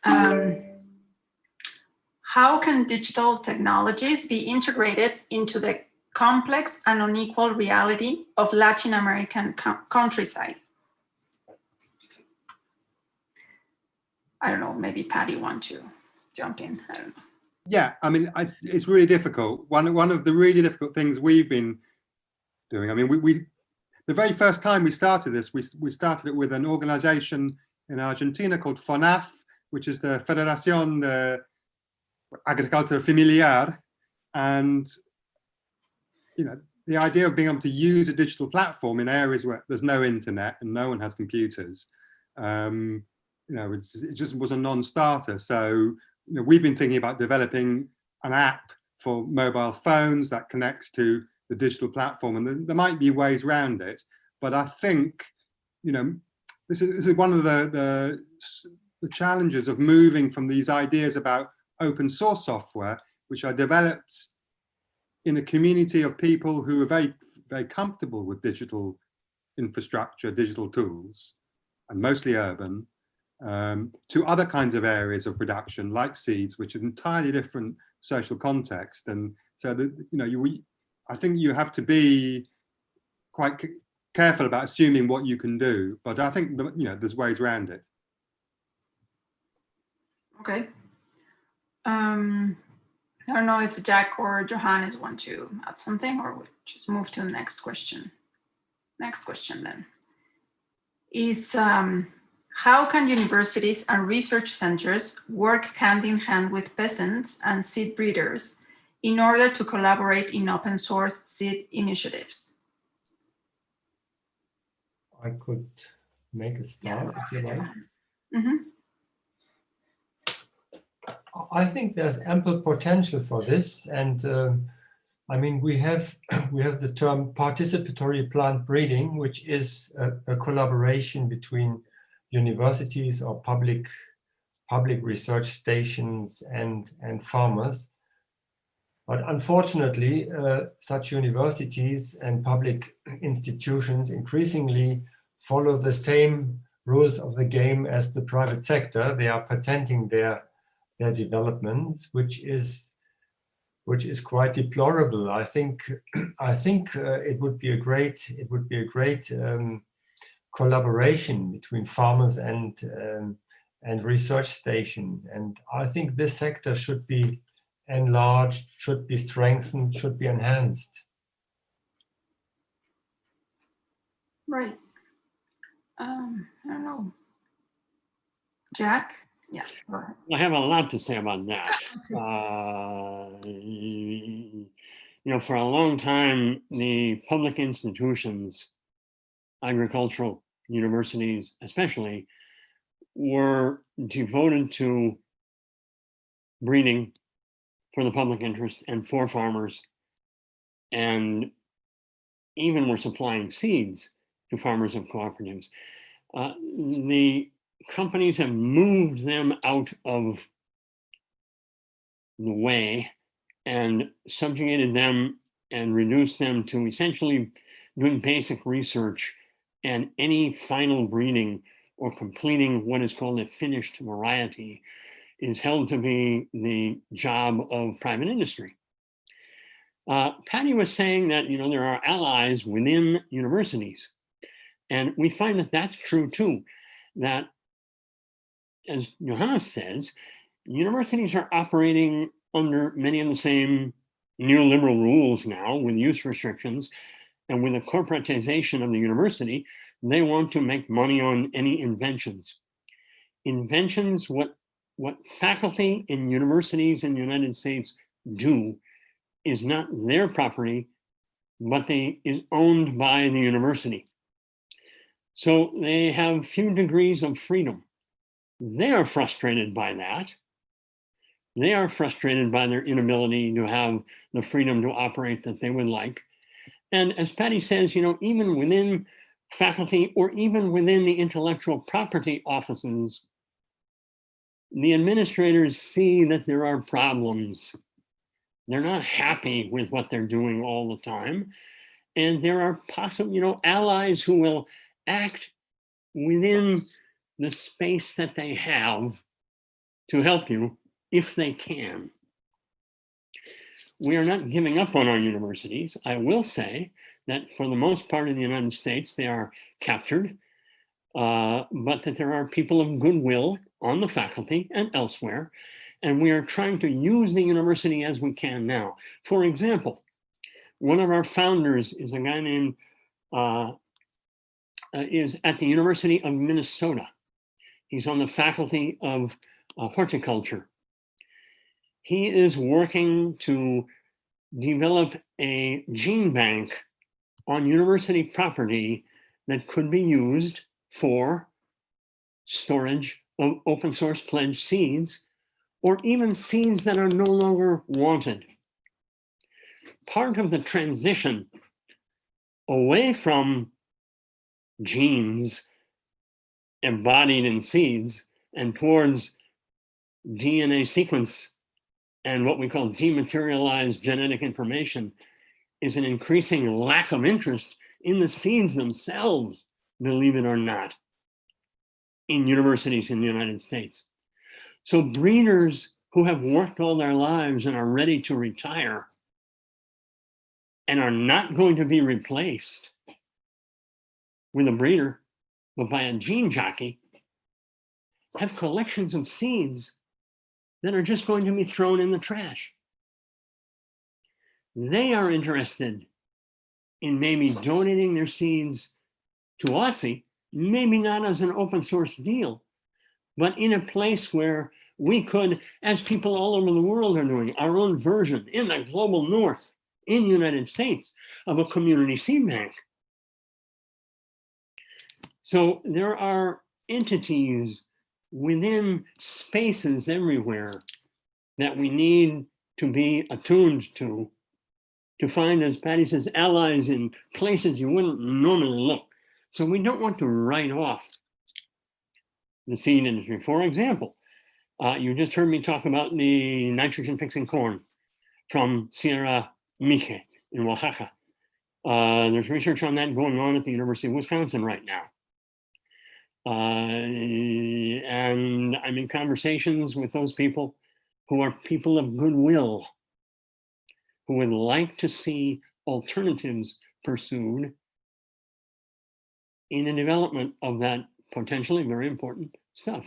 how can digital technologies be integrated into the complex and unequal reality of Latin American countryside? I don't know, maybe Patty want to jump in, I don't know. Yeah, I mean, it's really difficult. One of the really difficult things we've been doing, I mean, the very first time we started this, we started it with an organization in Argentina called FONAF, which is the Federación de Agricultura Familiar. And, the idea of being able to use a digital platform in areas where there's no internet and no one has computers, it just was a non-starter. So, we've been thinking about developing an app for mobile phones that connects to the digital platform, and there might be ways around it. But I think, this is one of the challenges of moving from these ideas about open source software, which are developed in a community of people who are very, very comfortable with digital infrastructure, digital tools, and mostly urban, to other kinds of areas of production like seeds, which is an entirely different social context. And so that, I think you have to be quite careful about assuming what you can do, but I think there's ways around it. Okay. I don't know if Jack or Johannes want to add something, or we'll just move to the next question. Next question then is how can universities and research centers work hand in hand with peasants and seed breeders in order to collaborate in open source seed initiatives? I could make a start if you like. Mm-hmm. I think there's ample potential for this, and I mean we have the term participatory plant breeding, which is a collaboration between universities or public research stations and farmers. But unfortunately, such universities and public institutions increasingly follow the same rules of the game as the private sector. They are patenting their developments, which is quite deplorable. I think it would be a great collaboration between farmers and research station. And I think this sector should be enlarged, should be strengthened, should be enhanced. Right. I don't know. Jack? Yeah, go ahead. I have a lot to say about that. You know, for a long time, the public institutions, agricultural universities especially, were devoted to breeding for the public interest and for farmers, and even were supplying seeds to farmers and cooperatives. The companies have moved them out of the way and subjugated them and reduced them to essentially doing basic research, and any final breeding or completing what is called a finished variety is held to be the job of private industry. Patty was saying that, you know, there are allies within universities, and we find that that's true too, that as Johanna says, universities are operating under many of the same neoliberal rules now, with use restrictions and with the corporatization of the university. They want to make money on any inventions. Inventions, what faculty in universities in the United States do is not their property, but is owned by the university. So they have few degrees of freedom. They are frustrated by that. They are frustrated by their inability to have the freedom to operate that they would like. And as Patty says, you know, even within faculty or even within the intellectual property offices, the administrators see that there are problems. They're not happy with what they're doing all the time. And there are possible, you know, allies who will act within the space that they have to help you if they can. We are not giving up on our universities. I will say that for the most part in the United States, they are captured, but that there are people of goodwill on the faculty and elsewhere, and we are trying to use the university as we can now. For example, one of our founders is a guy named, is at the University of Minnesota. He's on the faculty of horticulture. He is working to develop a gene bank on university property that could be used for storage of open source pledged seeds, or even seeds that are no longer wanted. Part of the transition away from genes embodied in seeds and towards DNA sequence and what we call dematerialized genetic information is an increasing lack of interest in the seeds themselves, believe it or not, in universities in the United States. So breeders who have worked all their lives and are ready to retire and are not going to be replaced with a breeder, but by a gene jockey, have collections of seeds that are just going to be thrown in the trash. They are interested in maybe donating their seeds to Aussie, maybe not as an open source deal, but in a place where we could, as people all over the world are doing, our own version in the global north, in the United States, of a community seed bank. So there are entities within spaces everywhere that we need to be attuned to find, as Patty says, allies in places you wouldn't normally look. So we don't want to write off the seed industry. For example, you just heard me talk about the nitrogen fixing corn from Sierra Mije in Oaxaca. There's research on that going on at the University of Wisconsin right now. And I'm in conversations with those people who are people of goodwill, who would like to see alternatives pursued in the development of that potentially very important stuff.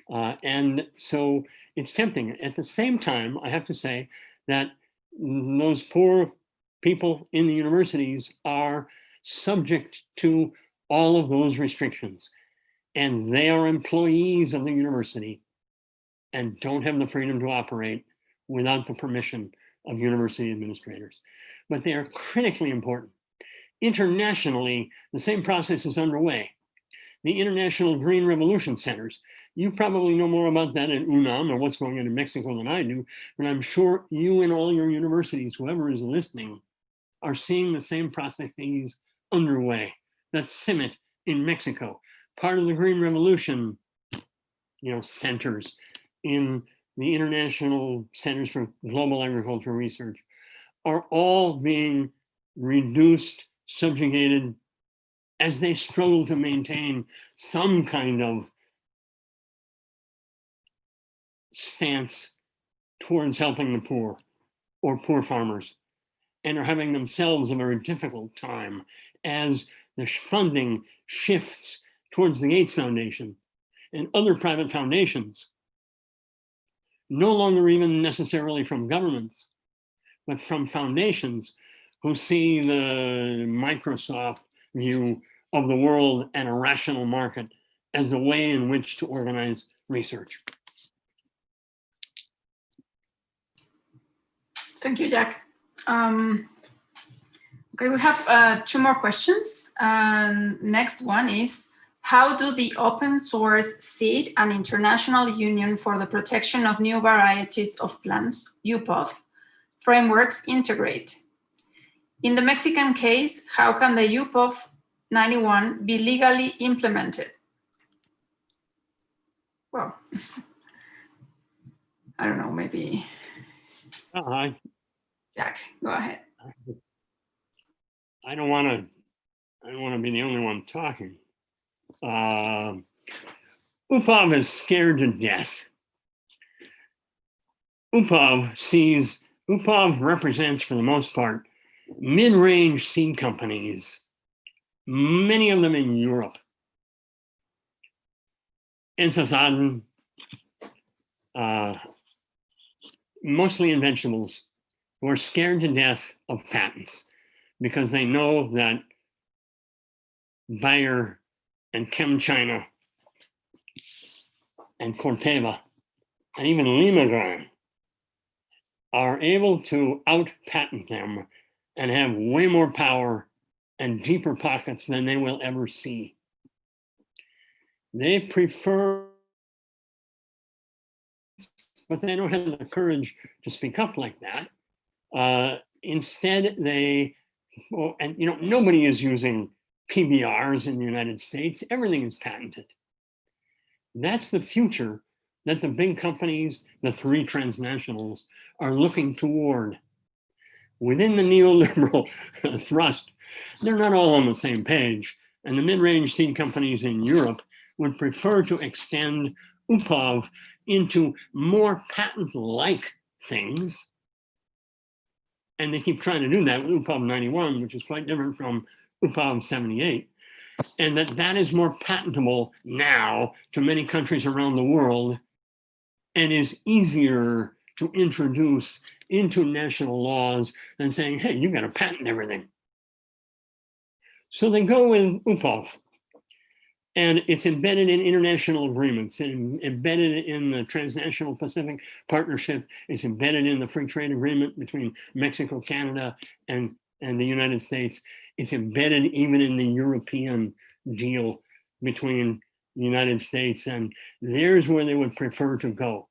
And so it's tempting. At the same time, I have to say that those poor people in the universities are subject to all of those restrictions, and they are employees of the university and don't have the freedom to operate without the permission of university administrators. But they are critically important. Internationally, the same process is underway. The International Green Revolution Centers, you probably know more about that at UNAM or what's going on in Mexico than I do, but I'm sure you and all your universities, whoever is listening, are seeing the same processes underway. That's CIMMYT in Mexico, part of the Green Revolution, centers in the International Centers for Global Agricultural Research are all being reduced, subjugated, as they struggle to maintain some kind of stance towards helping the poor or poor farmers, and are having themselves a very difficult time as the funding shifts towards the Gates Foundation and other private foundations, no longer even necessarily from governments, but from foundations who see the Microsoft view of the world and a rational market as the way in which to organize research. Thank you, Jack. Okay, we have 2 more questions. Next one is, how do the Open Source Seed and International Union for the Protection of New Varieties of Plants, UPOV, frameworks integrate? In the Mexican case, how can the UPOV 91 be legally implemented? Well, I don't know, maybe. Jack, go ahead. I don't want to be the only one talking. UPOV is scared to death. UPOV represents, for the most part, mid-range seed companies, many of them in Europe. Ensasaden, mostly in vegetables, who are scared to death of patents because they know that Bayer and ChemChina and Corteva and even Limagran are able to out-patent them and have way more power and deeper pockets than they will ever see. They prefer, but they don't have the courage to speak up like that. Instead, nobody is using PBRs in the United States. Everything is patented. That's the future that the big companies, the 3 transnationals, are looking toward. Within the neoliberal thrust, they're not all on the same page. And the mid-range seed companies in Europe would prefer to extend UPOV into more patent-like things. And they keep trying to do that with UPOV 91, which is quite different from UPOV 78. And that is more patentable now to many countries around the world and is easier to introduce into national laws than saying, hey, you got to patent everything. So they go with UPOV. And it's embedded in international agreements, and embedded in the Transnational Pacific Partnership. It's embedded in the free trade agreement between Mexico, Canada, and the United States. It's embedded even in the European deal between the United States, and there's where they would prefer to go.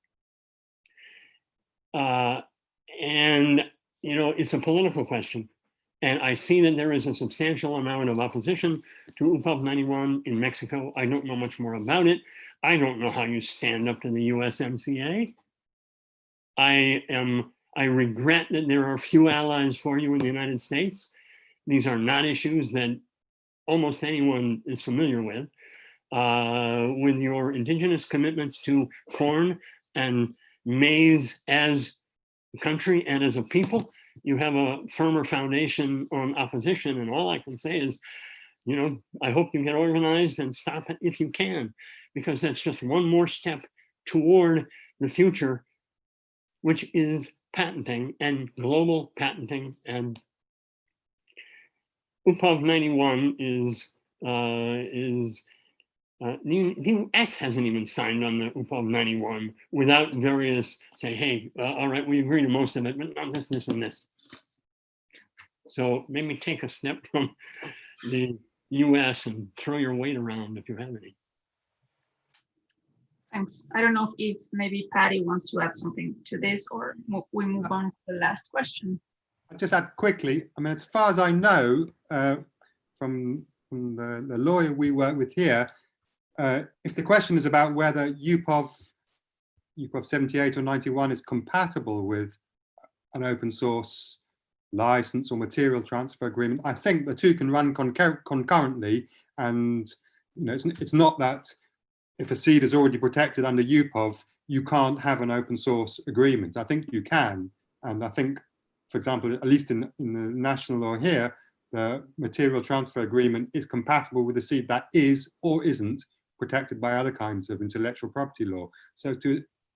And, you know, it's a political question. And I see that there is a substantial amount of opposition to UPOV 91 in Mexico. I don't know much more about it. I don't know how you stand up to the USMCA. I regret that there are few allies for you in the United States. These are not issues that almost anyone is familiar with. With your indigenous commitments to corn and maize as a country and as a people, you have a firmer foundation on opposition. And all I can say is, you know, I hope you get organized and stop it if you can, because that's just one more step toward the future, which is patenting and global patenting. And UPOV 91 the US hasn't even signed on the UPOV 91 without various say, hey, all right, we agree to most of it, but not this, this, and this. So maybe take a step from the US and throw your weight around if you have any. Thanks. I don't know if maybe Patty wants to add something to this, or we move on to the last question. I'll just add quickly, I mean, as far as I know, from the lawyer we work with here, if the question is about whether UPOV 78 or 91 is compatible with an open source license or material transfer agreement, I think the two can run concurrently. And you know, it's not that if a seed is already protected under UPOV, you can't have an open source agreement. I think you can. And I think, for example, at least in the national law here, the material transfer agreement is compatible with a seed that is or isn't protected by other kinds of intellectual property law. So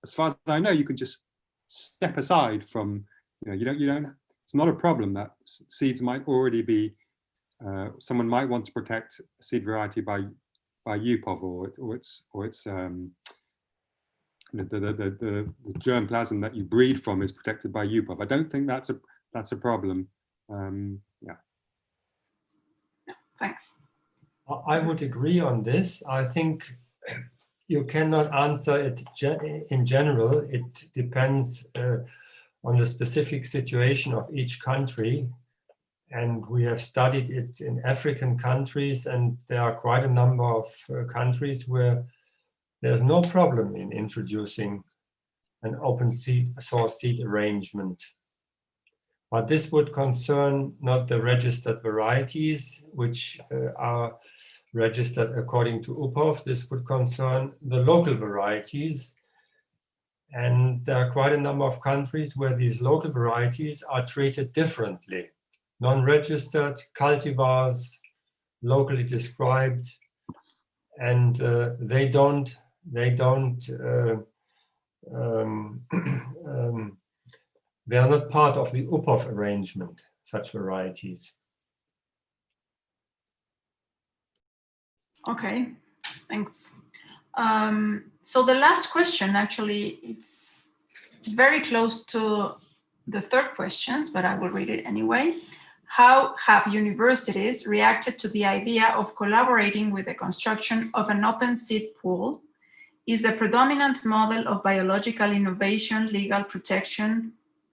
as far as I know, you can just step aside from, you don't, it's not a problem that seeds might already be, someone might want to protect a seed variety by UPOV or its the germplasm that you breed from is protected by UPOV. I don't think that's a problem. Yeah. Thanks. I would agree on this. I think you cannot answer it in general. It depends on the specific situation of each country. And we have studied it in African countries, and there are quite a number of countries where there's no problem in introducing an open source seed arrangement. But this would concern not the registered varieties, which are registered according to UPOV. This would concern the local varieties. And there are quite a number of countries where these local varieties are treated differently. Non-registered cultivars, locally described, and they are not part of the UPOV arrangement, such varieties. Okay, thanks. So the last question, actually, it's very close to the third question, but I will read it anyway. How have universities reacted to the idea of collaborating with the construction of an open seed pool? Is the predominant model of biological innovation, legal protection,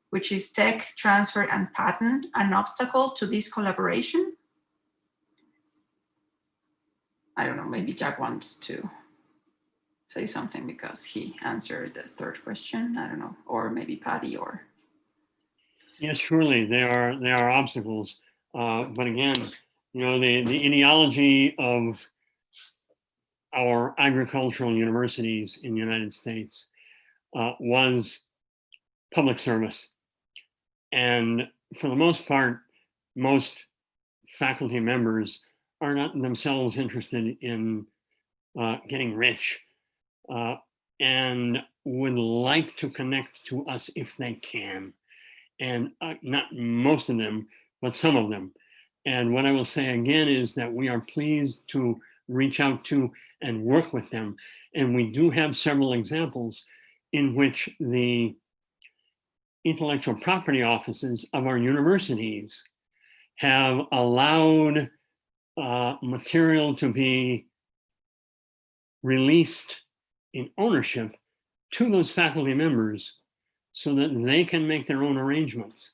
which is tech transfer and patent, an obstacle to this collaboration? I don't know, maybe Jack wants to say something because he answered the third question. I don't know, or maybe Patty or. Yes, surely there are obstacles, but again, you know, the ideology of our agricultural universities in the United States was public service, and for the most part, most faculty members are not themselves interested in getting rich, and would like to connect to us if they can. And not most of them, but some of them. And what I will say again is that we are pleased to reach out to and work with them. And we do have several examples in which the intellectual property offices of our universities have allowed material to be released in ownership to those faculty members so that they can make their own arrangements.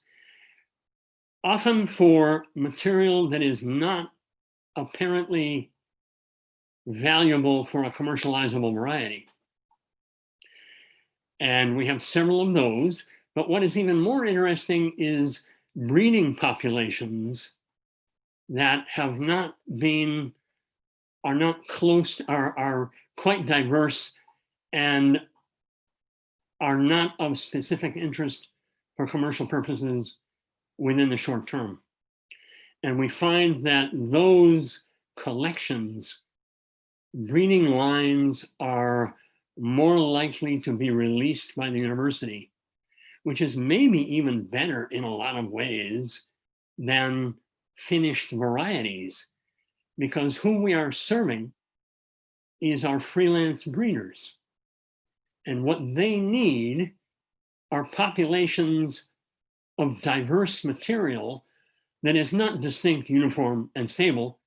Often for material that is not apparently valuable for a commercializable variety. And we have several of those, but what is even more interesting is breeding populations that have not been, are not close, are quite diverse and are not of specific interest for commercial purposes within the short term. And we find that those collections, breeding lines, are more likely to be released by the university, which is maybe even better in a lot of ways than finished varieties, because who we are serving is our freelance breeders. And what they need are populations of diverse material that is not distinct, uniform, and stable,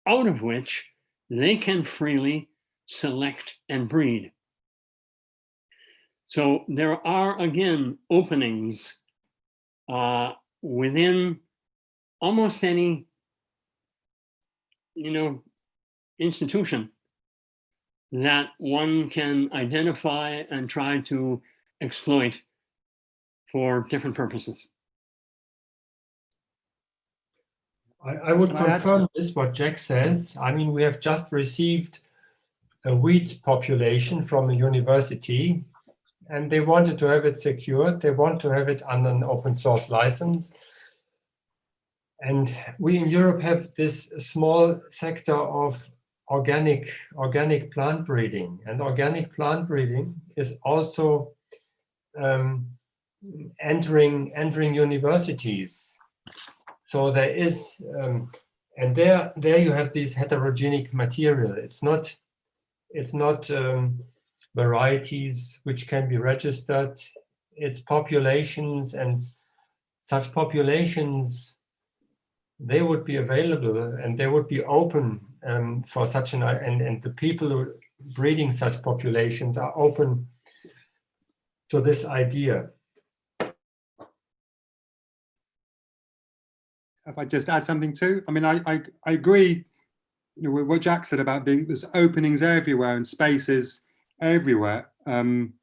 out of which they can freely select and breed. So there are, again, openings within almost any, institution that one can identify and try to exploit for different purposes. I would confirm this, what Jack says. I mean, we have just received a wheat population from a university, and they wanted to have it secured. They want to have it under an open source license. And we in Europe have this small sector of organic plant breeding. And organic plant breeding is also entering universities. So there is, and there you have this heterogenic material. It's not varieties which can be registered. It's populations, and such populations, they would be available and they would be open for such an, and the people who are breeding such populations are open to this idea. If I just add something too, I mean, I agree with what Jack said about there's openings everywhere and spaces everywhere. I'm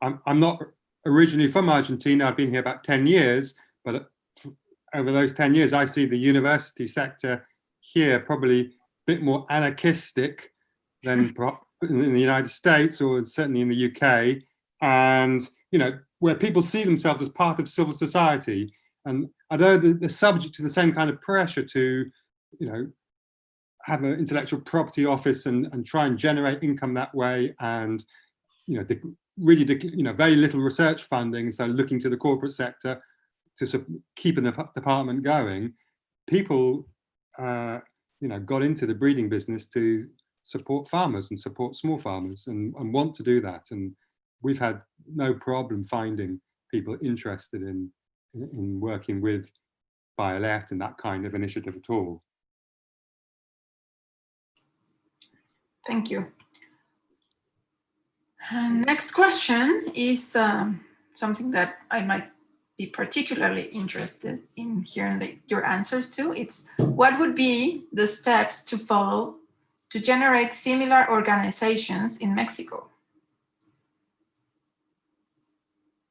not originally from Argentina. I've been here about 10 years, but over those 10 years, I see the university sector here probably a bit more anarchistic than in the United States, or certainly in the UK, and where people see themselves as part of civil society. And although they're subject to the same kind of pressure to, have an intellectual property office and try and generate income that way, and very little research funding, so looking to the corporate sector to keep a department going, people got into the breeding business to support farmers and support small farmers and want to do that. And we've had no problem finding people interested in working with Bioleft and that kind of initiative at all. Thank you. Next question is something that I might be particularly interested in hearing your answers to. It's, what would be the steps to follow to generate similar organizations in Mexico?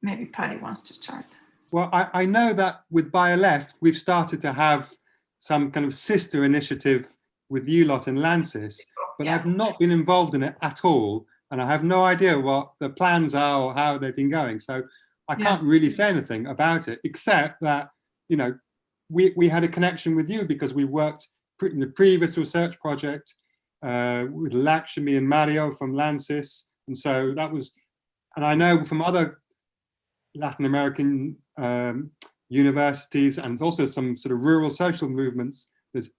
Maybe Patty wants to start. Well, I know that with Bioleft, we've started to have some kind of sister initiative with ULOT and Lancis, but I've not been involved in it at all. And I have no idea what the plans are or how they've been going. So I can't really say anything about it, except that, we had a connection with you because we worked in the previous research project with Lakshmi and Mario from Lancis. And so that was, and I know from other Latin American universities and also some sort of rural social movements, there's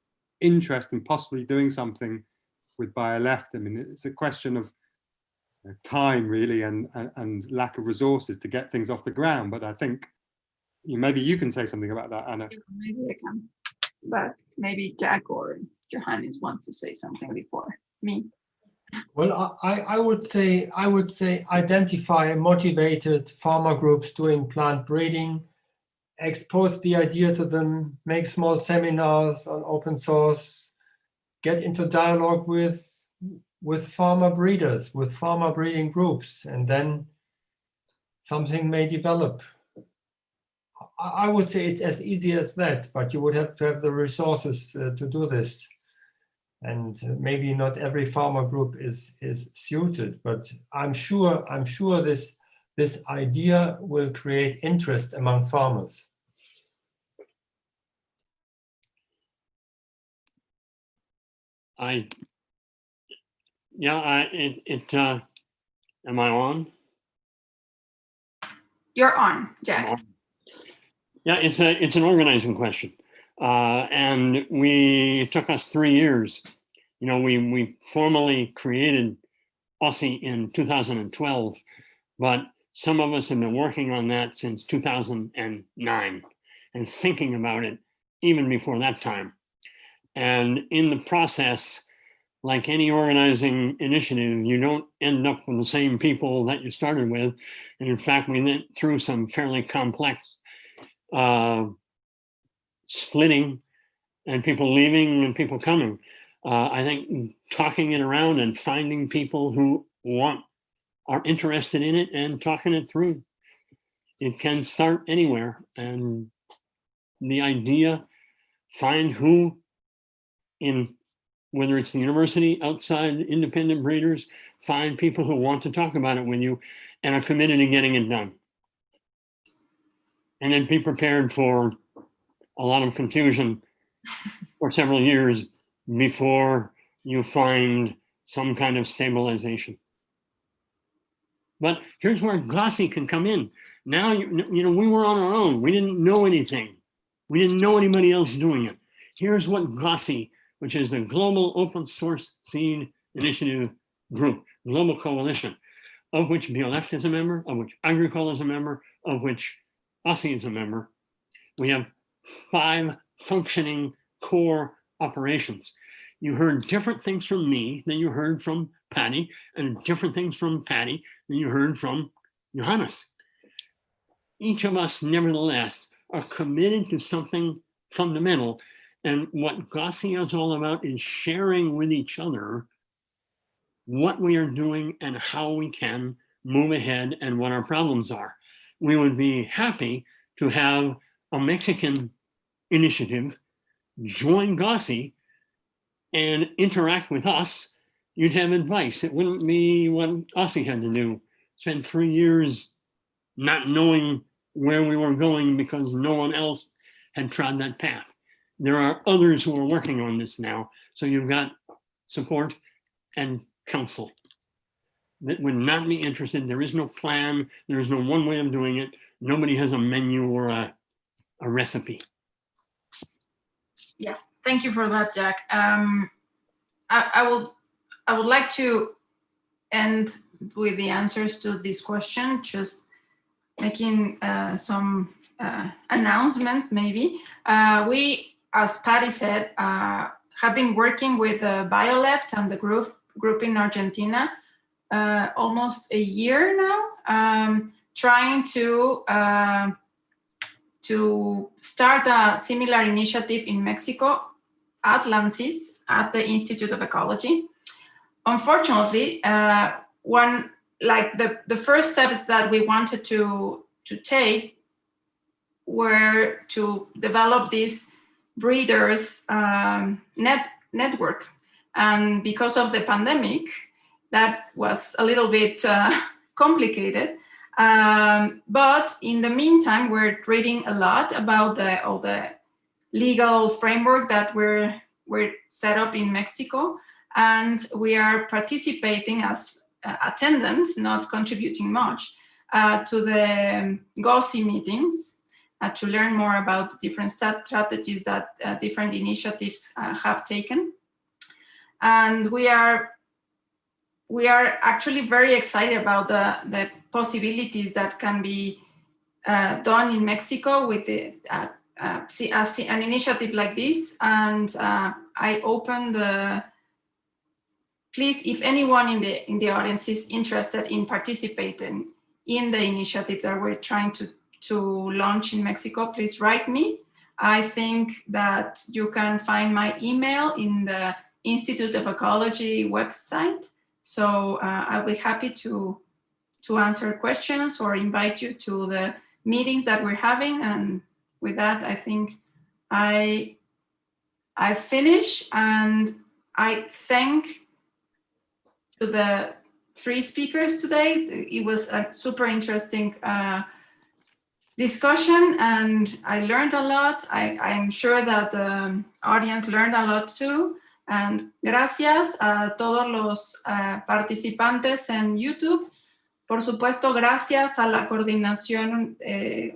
interest in possibly doing something with Bioleft. I mean, it's a question of time really and lack of resources to get things off the ground. But I think maybe you can say something about that, Anna. Maybe I can, but maybe Jack or Johannes wants to say something before me. Well, I would say identify motivated farmer groups doing plant breeding, expose the idea to them, make small seminars on open source, get into dialogue with farmer breeders, with farmer breeding groups, and then something may develop. I would say it's as easy as that, but you would have to have the resources to do this. And maybe not every farmer group is suited, but I'm sure this idea will create interest among farmers. Am I on? You're on, Jack. Yeah, it's an organizing question. And it took us 3 years. You know, we formally created OSSI in 2012, but some of us have been working on that since 2009 and thinking about it even before that time. And in the process, like any organizing initiative, you don't end up with the same people that you started with. And in fact, we went through some fairly complex splitting and people leaving and people coming. I think talking it around and finding people who are interested in it and talking it through. It can start anywhere. And the idea, find who whether it's the university, outside independent breeders, find people who want to talk about it with you and are committed to getting it done. And then be prepared for a lot of confusion for several years before you find some kind of stabilization. But here's where GOSSI can come in. Now, you know, we were on our own. We didn't know anything. We didn't know anybody else doing it. Here's what GOSSI, which is the Global Open Source Seed Initiative Group, global coalition, of which Bioleft is a member, of which Agricole is a member, of which OSSI is a member. We have 5 functioning core operations. You heard different things from me than you heard from Patty, and different things from Patty than you heard from Johannes. Each of us, nevertheless, are committed to something fundamental. And what GOSSI is all about is sharing with each other what we are doing and how we can move ahead and what our problems are. We would be happy to have a Mexican initiative join GOSSI and interact with us. You'd have advice. It wouldn't be what OSSI had to do. Spend 3 years not knowing where we were going because no one else had trod that path. There are others who are working on this now. So you've got support and counsel that would not be interested. There is no plan. There is no one way of doing it. Nobody has a menu or a recipe. Yeah, thank you for that, Jack. I would like to end with the answers to this question, just making some announcement maybe. We, as Patty said, have been working with Bioleft and the group in Argentina almost a year now, trying to start a similar initiative in Mexico at LANCIS, at the Institute of Ecology. Unfortunately, the first steps that we wanted to take were to develop this breeders network. And because of the pandemic, that was a little bit complicated. But in the meantime, we're reading a lot about all the legal framework that we're set up in Mexico. And we are participating as attendants, not contributing much, to the GOSSI meetings. to learn more about the different strategies that different initiatives have taken. And we are actually very excited about the possibilities that can be done in Mexico with an initiative like this. And I open please, if anyone in the audience is interested in participating in the initiative that we're trying to launch in Mexico, please write me. I think that you can find my email in the Institute of Ecology website. So I'll be happy to answer questions or invite you to the meetings that we're having. And with that, I think I finish, and I thank to the 3 speakers today. It was a super interesting discussion, and I learned a lot. I'm sure that the audience learned a lot too. And gracias a todos los participantes en YouTube. Por supuesto, gracias a la Coordinación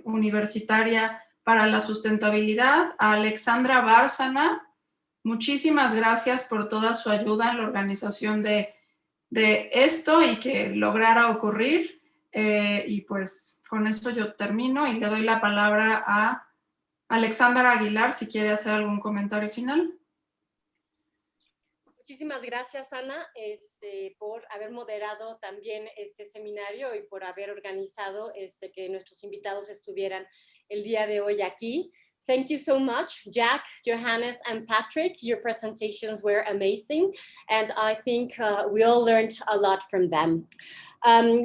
Universitaria para la Sustentabilidad, a Alexandra Bárcena. Muchísimas gracias por toda su ayuda en la organización de esto y que lograra ocurrir. Y pues con esto yo termino y le doy la palabra a Alexandra Aguilar si quiere hacer algún comentario final. Muchísimas gracias, Ana, por haber moderado también este seminario y por haber organizado que nuestros invitados estuvieran el día de hoy aquí. Thank you so much, Jack, Johannes, and Patrick. Your presentations were amazing, and I think we all learned a lot from them.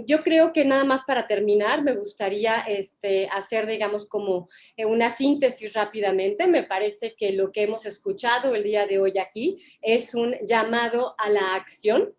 Yo creo que nada más para terminar me gustaría hacer, digamos, como una síntesis rápidamente. Me parece que lo que hemos escuchado el día de hoy aquí es un llamado a la acción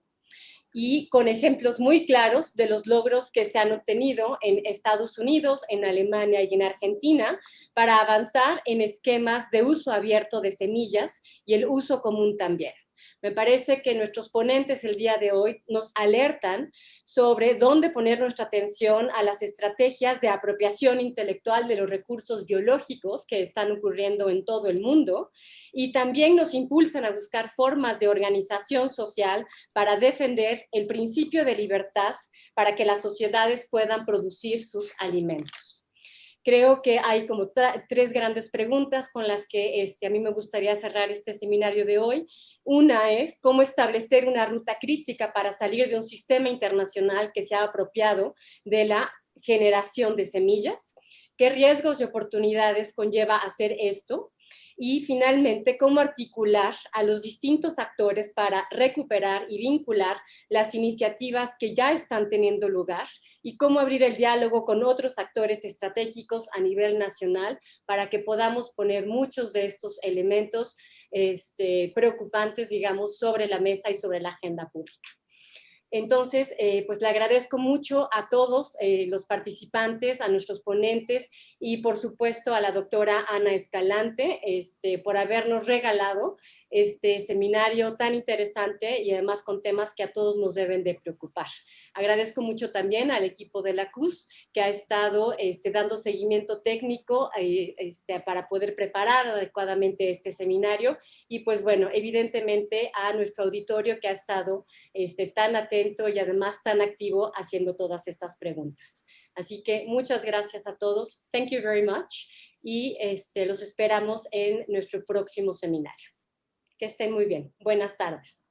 y con ejemplos muy claros de los logros que se han obtenido en Estados Unidos, en Alemania y en Argentina para avanzar en esquemas de uso abierto de semillas y el uso común también. Me parece que nuestros ponentes el día de hoy nos alertan sobre dónde poner nuestra atención a las estrategias de apropiación intelectual de los recursos biológicos que están ocurriendo en todo el mundo y también nos impulsan a buscar formas de organización social para defender el principio de libertad para que las sociedades puedan producir sus alimentos. Creo que hay como 3 grandes preguntas con las que a mí me gustaría cerrar este seminario de hoy. Una es cómo establecer una ruta crítica para salir de un sistema internacional que se ha apropiado de la generación de semillas. ¿Qué riesgos y oportunidades conlleva hacer esto? Y finalmente, cómo articular a los distintos actores para recuperar y vincular las iniciativas que ya están teniendo lugar y cómo abrir el diálogo con otros actores estratégicos a nivel nacional para que podamos poner muchos de estos elementos preocupantes, digamos, sobre la mesa y sobre la agenda pública. Entonces, pues le agradezco mucho a todos los participantes, a nuestros ponentes y por supuesto a la doctora Ana Escalante por habernos regalado este seminario tan interesante y además con temas que a todos nos deben de preocupar. Agradezco mucho también al equipo de la CUS que ha estado dando seguimiento técnico para poder preparar adecuadamente este seminario y pues bueno, evidentemente a nuestro auditorio que ha estado tan atento y además tan activo haciendo todas estas preguntas. Así que muchas gracias a todos. Thank you very much. Y los esperamos en nuestro próximo seminario. Que estén muy bien. Buenas tardes.